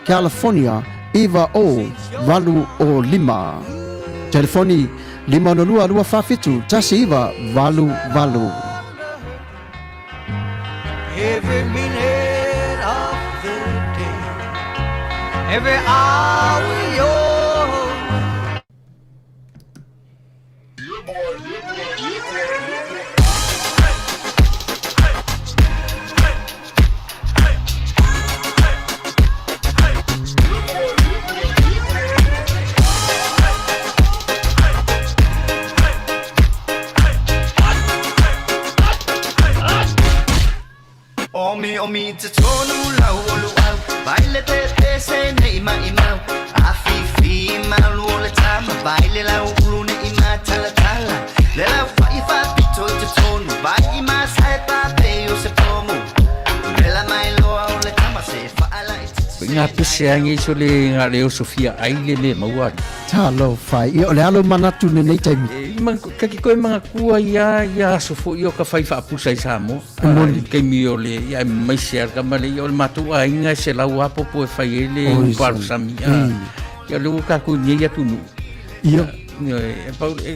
California, Iva o valu o lima. Telefoni 502 tasi iva valu. Every minute of the day, every hour yours. Omi te tonu lau olu au baile te se ne ima afifi malu ole tama baile lau ulu ne ima tala le lau fa pito te tonu vai ima sai pa pe o se pomo le la mai lo ole tama se fa ala Nga pese angi so le nga leo Sofia aile le maua. Talo fai, i ole alo manatu ne nei taimi. Kaki koe mga kua ia sofo i o ka whai whaapusa i Samoa. Kei mi o le ia mai sear ka male i o le matua inga se lau apo po e whai ele o parusami. Ia leo kaku nye ia tunu. Ia.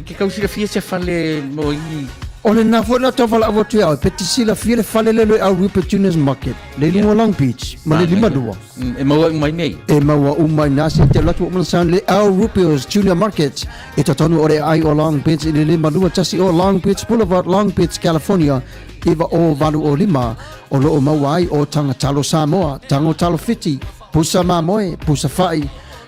Ke kausira fia se whale mo i Ole na fo na tofala avotu ya petisila fiele falele le Rupia's Junior Market. Le limo Long Beach, ma le lima dua. E maua umai mei. E maua umai nasi te latu o san le Rupia's Junior Market. E tatonu ore ai o Long Beach le lima dua tasi o Long Beach Boulevard, Long Beach, California. Iva o valu o lima. O lo o mawai o tanga talo Samoa, tango talo fiti, pusa mamoe, pusa fai.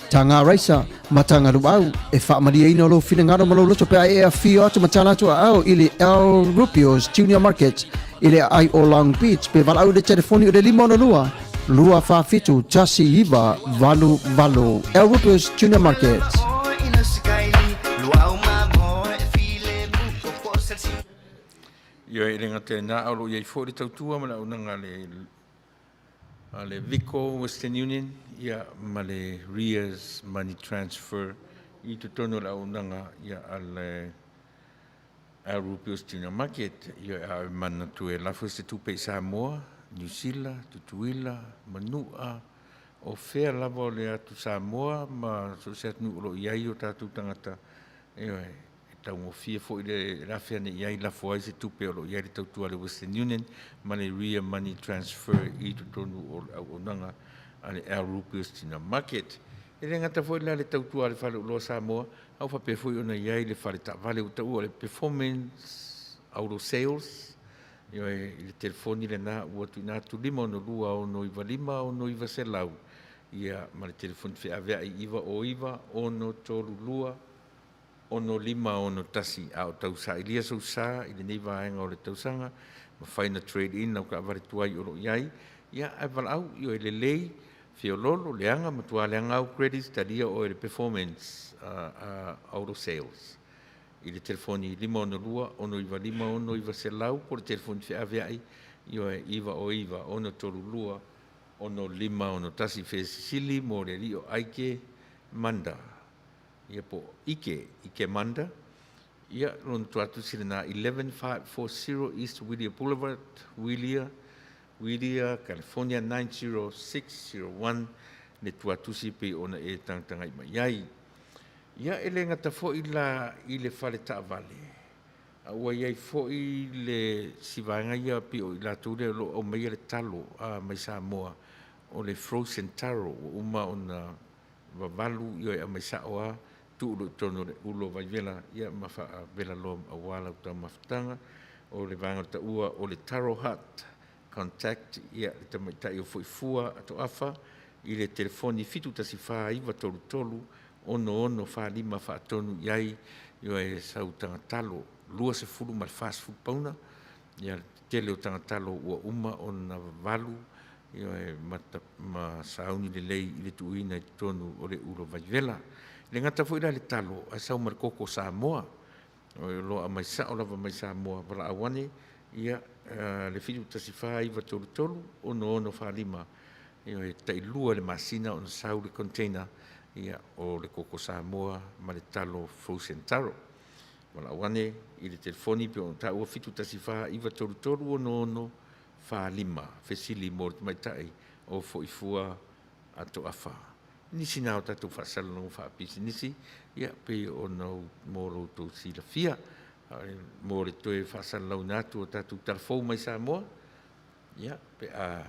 Tanga raisa, matanga luau, e whaamaria ino lo whingaro malo loto pe e a whio atu matala atu au ili Rupia's Junior Market, ili ai o Long Beach, pe walau de telefoni o de limono lua whawhitu, tasi iwa, valu. Rupia's Junior Market. Ia e renga tēnā alo iei fōri tautua mana unanga le Vico Western Union ia ma le Ria's Money Transfer i tu tono la unanga ia al Rupia's Junior Market ia a mana tu e lafo se tu pe Samoa, New Zealand, Tutuila, Manuiua o fea lava le atu Samoa ma so se atu lo iai o tatu tangata ia taungofia fo'i le rafia ne iai lafo ai se tupe o lo iai le tautua le Western Union ma le Ria Money Transfer i tutonu o le auaunaga a le Al Rupios Tina Market. E le ngata fo'i la le tautua le whale uloa Samoa, au whape fo'i ona iai le whale ta'vale o tau o le performance auto sales, io i le telefoni le na ua tu ina tu lima ono lua ono iwa lima ono iwa se lau. Ia ma le telefoni whea vea i iwa o iwa ono tolu lua ono lima ono tasi a o tau sa ilia sau sa i le nei vaenga o le tausanga ma whaina trade in au ka avare tuai o lo iai. Ia ai wala au io e le lei fiololo leanga matua leanga au credits talia o le performance auto sales. I le telefoni lima ono lua, ono iwa lima, ono iwa se lau, po le telefoni whea vea io e iwa o iwa, ono tolu lua, ono lima, ono tasi whea sisili, mo le rio aike manda. Ia po ike manda. Ia lon tuatu sile na 11540 East Whittier Boulevard, Whittier, California 90601, le tuatu si pe ona e tangtangai mai. Ia ele ngata fo'i i le whale ta'avale. Ua iai fo'i le sivaenga ia pi o i lātou le o mai le talo a mai Samoa o le frozen taro o uma o na wavalu i o mai Saoa tu ulo tono le ulo vai vela ia mawha vela lo awala uta mawhtanga o le vanga ta ua o le taro hut contact ia le tamaitai o fo'i fua ato afa i le telefoni fitu tasi wha iwa tolu ono fa lima fa tonu iai io e sau tangatalo lua se fulu mal fast food pauna ia tele o tangatalo ua uma ona valu io e ma sauni le lei i le tuina i tonu o le ulo vaivela le ngata fo ila le talo a sau markoko Samoa o lo a mai sa o lava mai Samoa wala awane ia le fitu tasifa iwa tolu ono fa lima io e tailua le masina ona sau le container ia o le koko Samoa ma le talo frozen taro. Wala wane i le telefoni pe on ta ua fitu tasifa iwa tolu ono fa lima fesili mo le maitai o foifua ato afa. Nisi nao tatu whaasala no wha apisi nisi ia pe o nau moro to sila fia mo le toe whaasala lau natu o tatu talafou mai Samoa ia pe a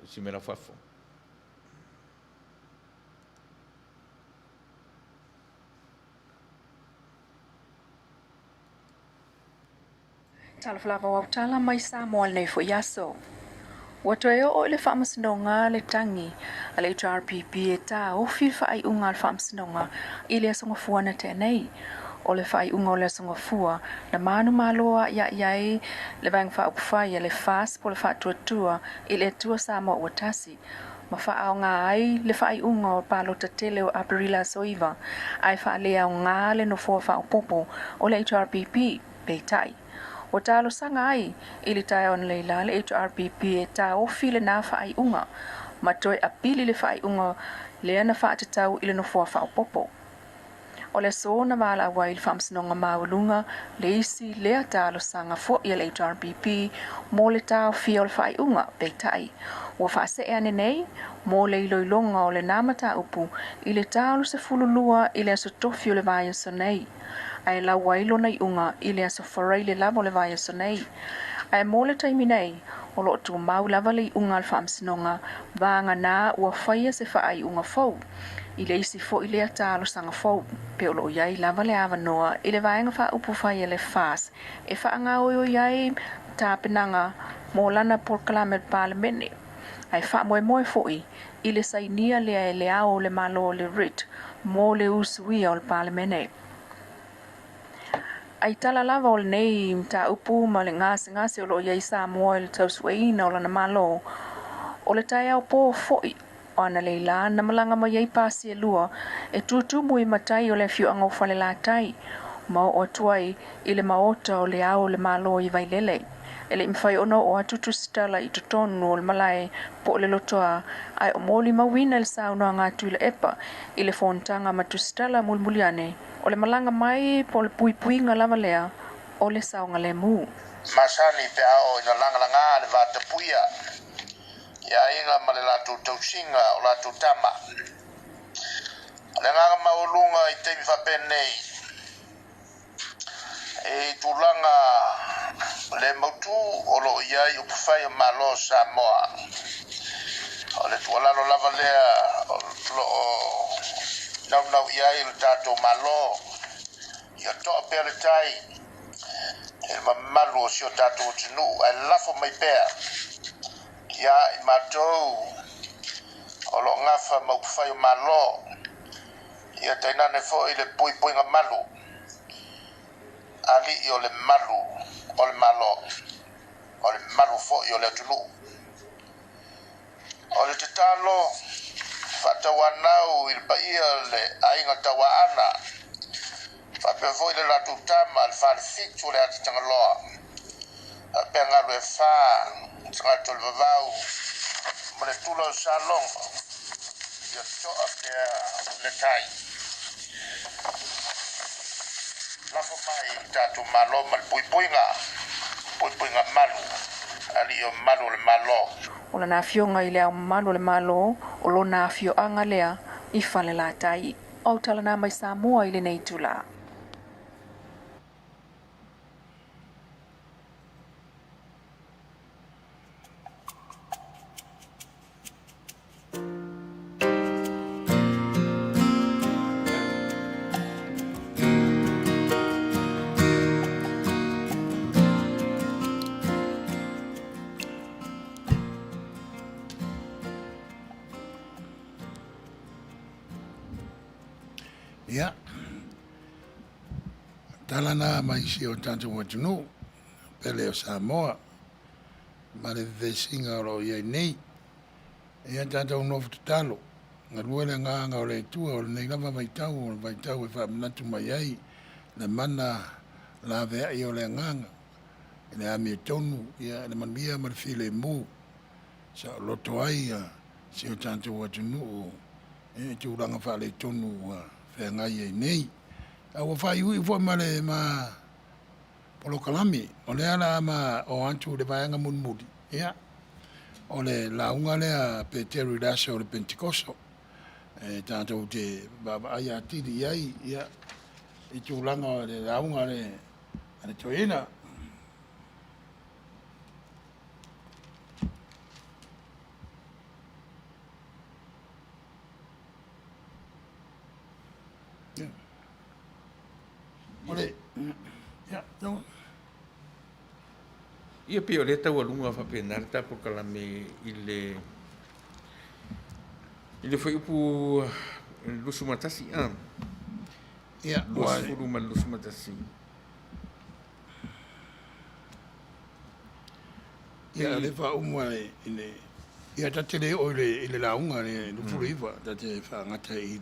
si mera whafo. Talaflava wa tala mai Samoa nei fo yaso. Watoyo o le whaamasnonga le tangi a le HRPP e tā o whiwha ai unga le whaamasnonga I le asonga fua na tēnei. O le whai unga o le asonga fua na manu maloa iai le vang wha upwhai le fast po le wha tuatua I le tua Samoa watasi. Ma wha au ngā ai le whai unga o palo tatele o Aprila soiva ai wha le au ngā le no fua wha upopo o le HRPP peitai. O talo sanga ai, ili tae on leila le HRPP e tā ofi le nā whaai unga, ma toi apili le whaai unga le ana wha te tau ili no fua wha popo. O le so na wala awai le whamsinonga maulunga, le isi lea talo sanga fo I le HRPP, mo le tau fia o le whaai unga, peitai. Wa wha se ea nei, mo le iloilonga o le nāmata upu, ili talo se fululua ili aso tofi o le vaya sonei. Ai la wailo nei unga ili aso wharai le lavo le vaya sonei. Ai mo le taimi nei, o lo tu mau lava le unga al whamsinonga, vanga nā ua whaia se whaai unga fau. I le isi fo I le atalo sanga fau, pe o lo iai lava le awa noa, I le vaenga wha upu whaia le fas, e wha anga o iai tāpenanga mo lana por kalamet palemene. Ai wha moe foi, I le sainia le ao le malo le writ, mo le usuia o le palemene. Ai tala lava o le nei ta upu ma le ngase o lo iai Samoa I le tausweina o lana malo. O le tai au po foi, o ana leila na malanga ma iai pasi e lua, e tutu mui matai o le fiu anga ufale la tai, ma o tuai I le maota o le ao le malo I vailele. E le mwhai ono o atutu stala I tutonu o le malai po le lotoa, ai o moli mawina le sauna ngā tui le epa, I le fontanga ma tu stala mulmuliane, o le malanga mai po le puipuinga lava lea, o le saunga le mu. Masani pe ao ina langa le vata puia. Ia inga ma le latu tausinga o latu tama. Le nganga maulunga I teimi whapenei. e tulanga le motu o lo ia i upwhai o malo Samoa. O le tualalo lava lea o lo nau ia i le tato malo. Ia toa pia le tai. E mamalu o si o tato o tunu. Ai lafo mai pia. Ia i matou. O lo ngafa ma upwhai o malo. Ia tainane fo i le pui nga malu. Ali i o le malu. O le malo. O le malu fo i o le tunu. O le te talo. Whatawanau i le paia le ainga tawaana. Whapea fo i le latu tama le whare fitu le ati tanga loa. Whapea ngaru e wha. Tanga tole vavau. Ma le tula o salonga. Ia toa pia le tai. Lafo mai tatu malo mal puipuinga malu ali o malu le malo O le nafionga i lea malo le malo o lo nafio anga lea i whale la tai. O talana mai Samoa i le nei tula. Ia. Talana mai si o tanto watunu. Pele o Samoa. Ma le vesinga o lo iai nei. Ia tanto unofu tutalo. Nga luele nganga o le tua o le nei lava vaitau o le vaitau e whamanatu mai ai. Le mana la vea i o le nganga. Le ami e tonu. Ia le manmia ma le file mu. Sa loto ai si o tanto watunu. E tu ranga whale tonu ngai e nei. Awa whai hui fo male ma polo kalami. O le ala ma o antu le vaianga munmudi. Ia. O le launga lea pe te ridase o le Pentikoso. E tātou te baba ai atiri iai. Ia. I tūlanga o le launga le toina. Ole, ja, no. Ia pia o le tau alunga whapenare tapo kalame i le whai upu lusu matasi am. Ia, lusu ruma lusu matasi. Ia, le wha umwa i le, ia tate le o i le launga le lufuru iwa, tate wha ngata i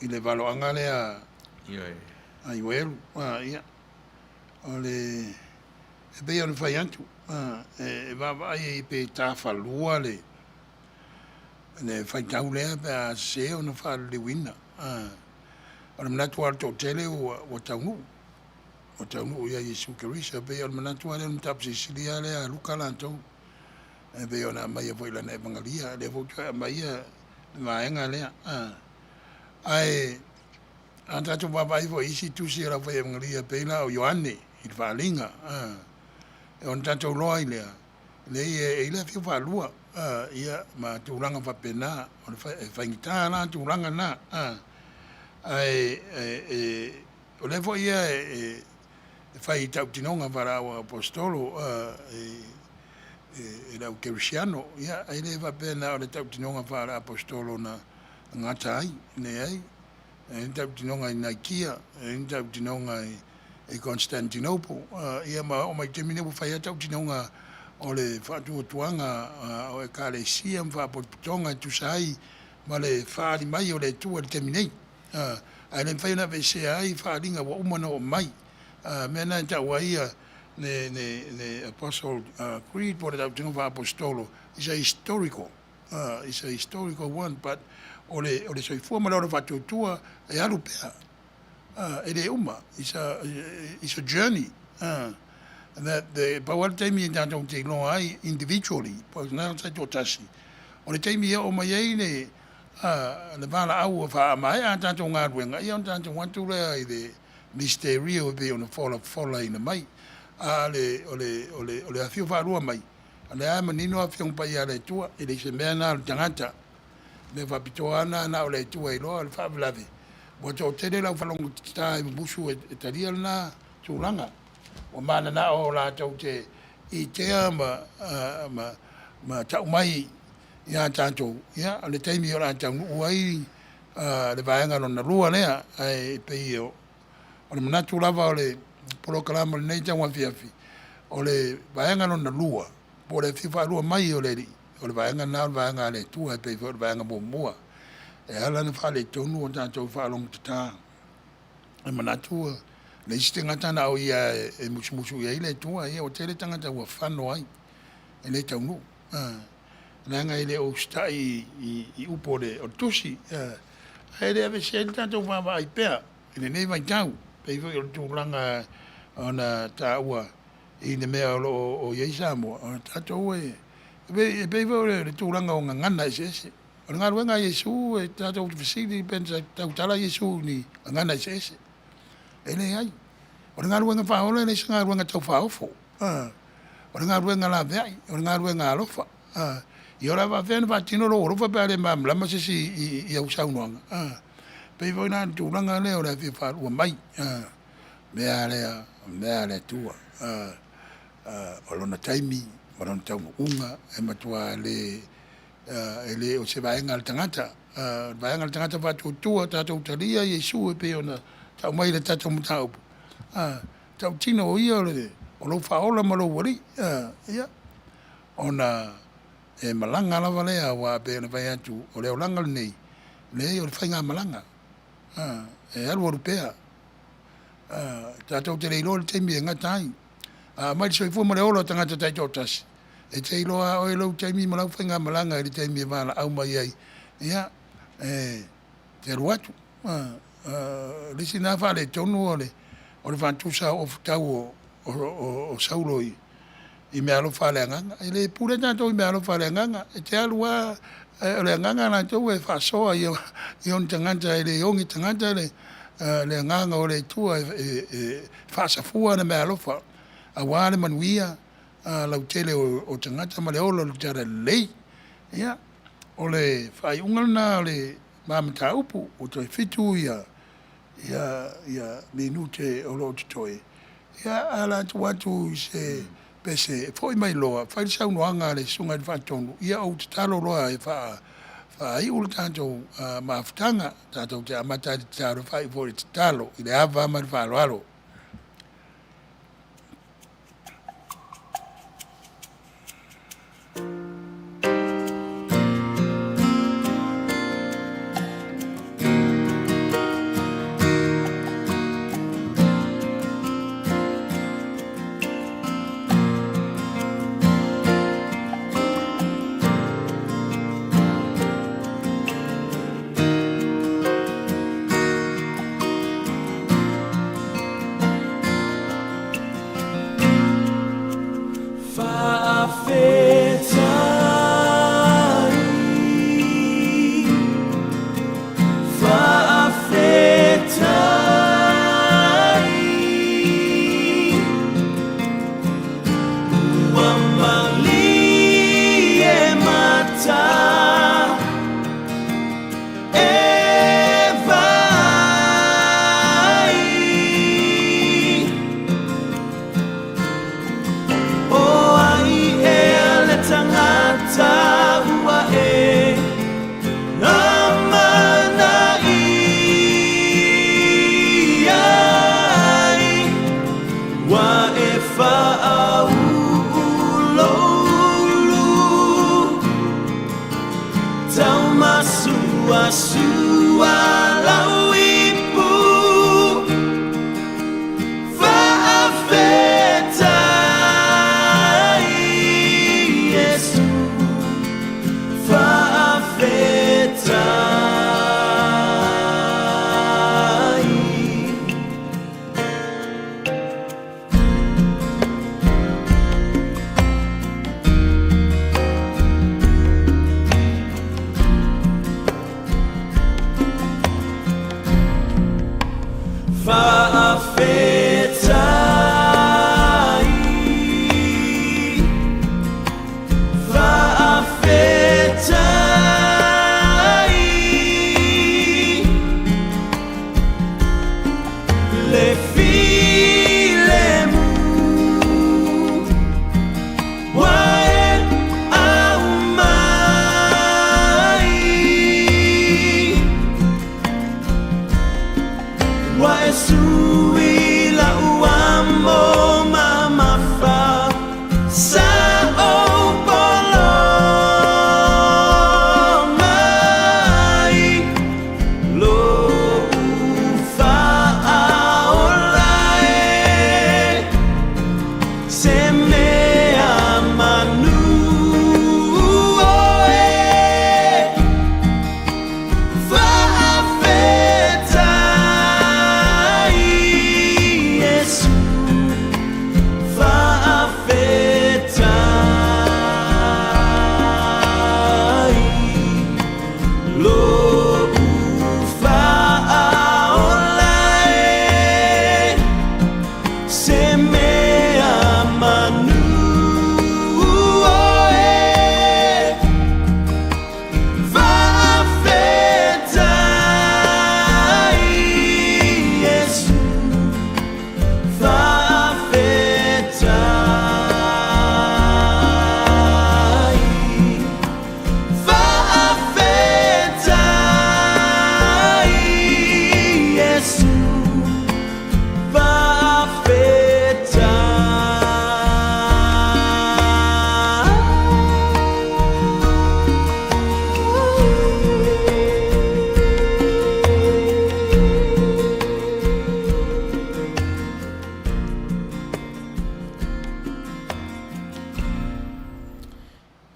le valo anga lea ai welu, ia. O le, e bei anu whai antu, e wawa ai e pe tā whalua le whai tau lea pe a se o na wha le wina. O le manatu ar tō tele o taunu, o taunu ia Yesu Kirisa, bei o le manatu ar anu tapsi silia lea luka lantou, e bei o na mai a voila na evangalia, le votua mai a vaenga lea. Ai, Antato wapai fo isi tusi la fo evangelia pela o Ioane i whalinga. E on tato loa i lea. Le i le fio whalua. Ia ma tūranga whapena. O le whaingita na tūranga na. O le fo ia e whai tautinonga whara o apostolo. E lau kerisiano. Ia e le whapena o le tautinonga whara apostolo na ngata ai. Ne ai. E tautinonga i Naikia, e tautinonga i Constantinople. Ia ma o mai te mine po whai tautinonga o le whatuotuanga o e Kalesia mwha potonga tusai ma le whaari mai o le tua le te minei. Ai le whai na vese ai whaaringa wa umana o mai. Mena i tau ia ne Apostle Creed po le tautinonga apostolo. It's a historical. It's a historical one, but o le soifua ma leo whatuotua e alu pea. E le uma. It's a journey. That the pawal taimi e tātou te loa ai individually. Po nā sai tō tasi. O le taimi e o mai ei le wala au a wha mai a tātou ngā ruenga. Ia o tātou watu lea i le Mysterio e pe ona fola ina mai. Ole afio whaarua mai. Ale a manino afio pai a le tua, e le se mea na al tangata. Me whapitoa ana na o le tua i loa, le whaavlawe. Mo tō tere lau whalongo tā i musu e taria na tūranga. O mana na o la tau te i tea ma tau mai i a tātou. Ia, ale teimi o la tau uai le vaenga no na rua lea ai pei o le manatu lava o le polokalama le nei tau afiafi. O le vaenga no na rua. Po le fifa rua mai o le vaenga na o le vaenga le tua e pei o le vaenga mua. E ala na whale tonu o tātou whalong tata. E manatu le iste ngata na o ia e musu ia ile tua ia o tele tangata ua whano ai. E le taunu. Nanga ile o stai i upo le o tusi. E le ave se tātou whawa ai pēr. E le nei vai tau. Pei foi o tūranga ona tā ua i ne mea o Ieisa mo. Tātou e pei foi le tūranga o ngangana e se. O ngā ruenga Iesu e tātou te whisiri pensa tau tala Iesu ni ngana i se. E le ai. O ngā ruenga whaola e ngā ruenga tau whaofo. O ngā ruenga la veai. O ngā ruenga alofa. I ora wa whena whatino ro rofa pēre lama sisi i au saunoanga. Pei voi nā tūranga leo le whia wharua mai. Mea lea tua. O lona taimi, o lona tau unga, e matua le o se vaenga al tangata. Vaenga al tangata whatu tua, tātou taria, Iesu e pe ona tau mai le tātou mutaupu. Tau tino o ia o lo whaola ma lo wari. Ona e malanga lava lea wa pe ona vai atu o leo langa nei. Nei o le whainga malanga. E alu o rupea. Tātou te reilo le teimi e ngatai. Mai so i fua mare olo tangata tai tōtasi. E te iloa o e lau teimi ma lau whainga malanga e le teimi e wala au mai ai. Ia, te ruatu. Lisi nā whale tonu o le whantusa o futau o sauroi. I mea alo whale anganga. E le pure tātou i mea alo whale anganga. E te alua o le anganga nā tau e whasoa i on tangata e le ongi tangata le anganga o le tua e whasafua na mea alo wha. A wāle Manuiua lau tele o tangata ma le olo le tara lei. Ia, o le whai ungalna o le mamata upu o toi fitu ia minu te olo te toi. Ia, ala tu watu se pese, foi mai loa, whai sau noanga le sunga i whatonu. Ia o te talo loa e whai ulu tātou maafutanga, tātou te amata te taro whai fori te talo, i le awa ama te whaloalo. Oh,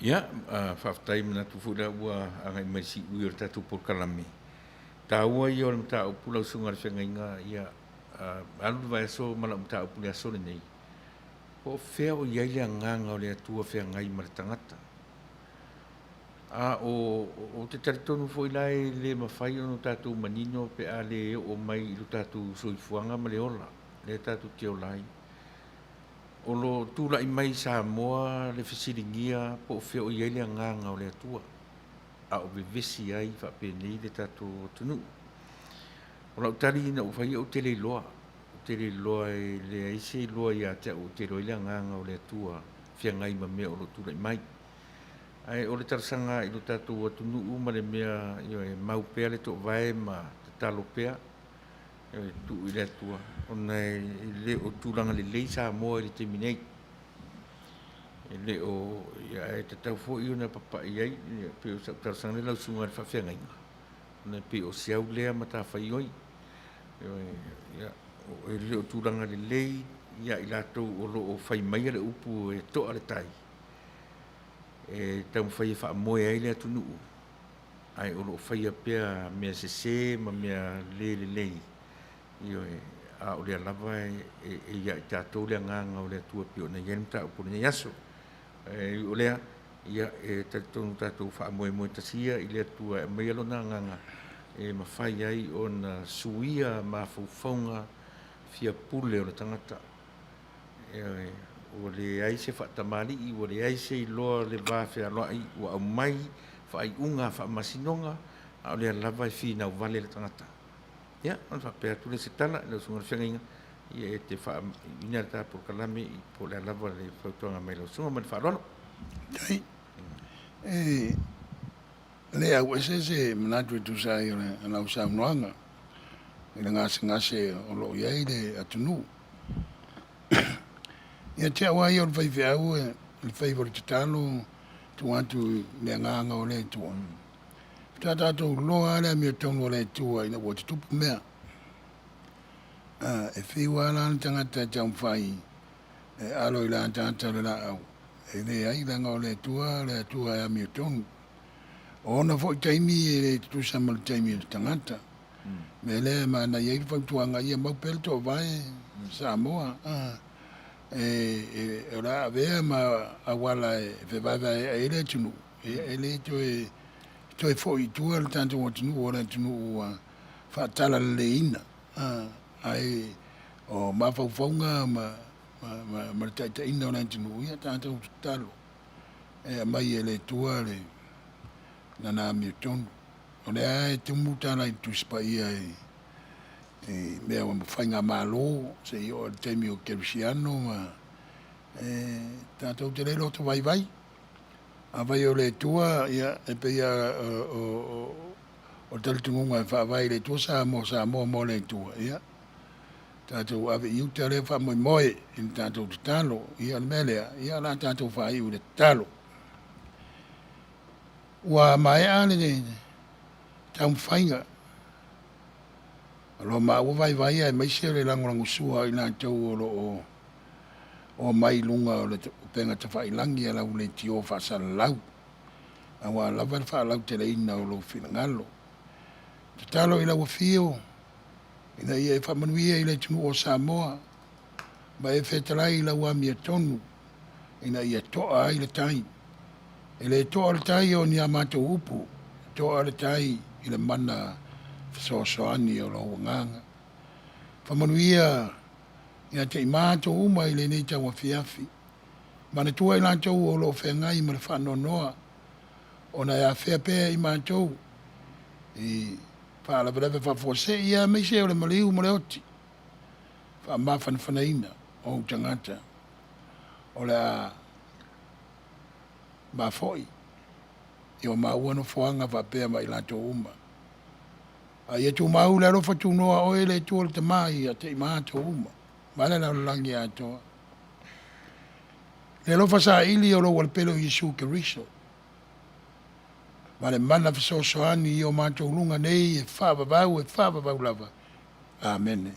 Ia, whaftai mana tu fuda ua angai mai si ui o tatu por kalame. Tā ua i o le mta upu lau sunga le whenga inga ia alu vai aso mala mta upu le aso le nei. O whea o iai le anganga o le atua whenga i mara tangata. O te taritonu fo ilai le mawhai o no tatu manino pe a le o mai i lo tatu soifuanga ma le ola. Le tatu te o lai. O lo tūla i mai sa moa le whisiringia po whea o iai le anganga o le atua. A o vevesi ai whapeni le tatu o tunu. O lau tari ina uwhai o tele loa. O tele loa e le aise loa i a te o te roi le anganga o le atua. Whia ngai ma mea o lo tūla i mai. Ai o le tarasanga i lo tatu o tunu ma le mea e mau pea le to vai ma te talo pea. E tu i le atua. O nei le o tūlanga le leisa moa i le teminei. Le o e te tau fo i ona papa i ai pe o tarasanga le lau sunga le whawhenga inga. Na pe o siau lea ma ta whai oi. O le o tūranga le lei ia i latou o lo o whai mai le upu e toa le tai. E tau whai e wha moe ai le atu nuu. Ai o lo o whai a pia mea se ma mea le lei. Io a o le alava e ia i tātou le nganga o le atua pio na yen ta upu le yaso. O lea ia e tātou wha moe moe tasia i le atua e mai alona nganga e mawhai ai o na suia ma faufaunga fia pule o le tangata. O le aise whaatamari i o le aise i loa le vāwhea loa i o au mai whaai unga whaamasinonga a o le alava i whina o vale le tangata. Ia, on whapea tule se tala le usunga le whenga inga ia e te wha ina ta por kalame i po le alava le whautuanga mai le usunga ma le whaarolo. Tai. Le au se manatu tu sai o le lau sa unoanga. I le ngase o lo iai le atunu. Ia te awai o le whaiwhi au e le whaiwhi te talo tu atu le nganga o le tua. Tātou loa le mi o tonu o le tua ina o te tupu mea. E whiwa lan tangata tau whai e alo i lan tangata le la au. E le ai langa o le tua e a mi o tonu. O na fo i taimi e le tusa ma le taimi o tangata. Me le ma na iei whautuanga ia mau pel to vai Samoa. E ora avea ma awala e whewaiwa e le tunu. E le to e fo i tua le tanto o tunu o le tunu ua whaatala le ina. Ai o ma whauwhaunga ma taita ina o le tunu ia tanto o talo. E mai e le tua le na mi tonu. O le ai te mutana i tuspa ia e mea wa mwhainga malo se i o te mi o Kerisiano ma tātou te relo to vai a vai o le tua ia e pe ia o talitungunga e whaavai le tua sa mo le tua ia tātou ave iu te le wha moe in tātou te talo ia le melea ia la tātou wha iu le talo ua mai ane ne tau mwhainga alo ma ua vai ai mai se le langolangu sua i nā tau o mai lunga o le penga te whailangi ala u le tio whasala lau. Awa lava le whaalau te le ina o lo whina ngalo. Te talo i lau whio, ina ia e whamanuia i le tunu o Samoa, ma e whetalai i lau amia tonu, ina ia toa ai le tai. E le toa le tai o ni amato upu, toa le tai i le mana whasoasoani o lo nganga. Whamanuia ia te imato uma i le nei tau a fiafi. Mana tua i lantou o lo whengai ma le whanonoa. O na ia whea pēa i mātou. I whaalawarewe whafose ia me se o le maliu ma le oti. Wha mawhan whanaina o tangata. O le a mawhoi. I o maua no whoanga wha pēa ma i lantou uma. A ia tu mau le rofa tu noa o ele tu o le te mai a te imato uma. Male la langi atoa. Le lofa sa ili o lo walpelo Yesu Keriso. Male mana fisosoani i o mātou lunga nei e whababau lava. Amen.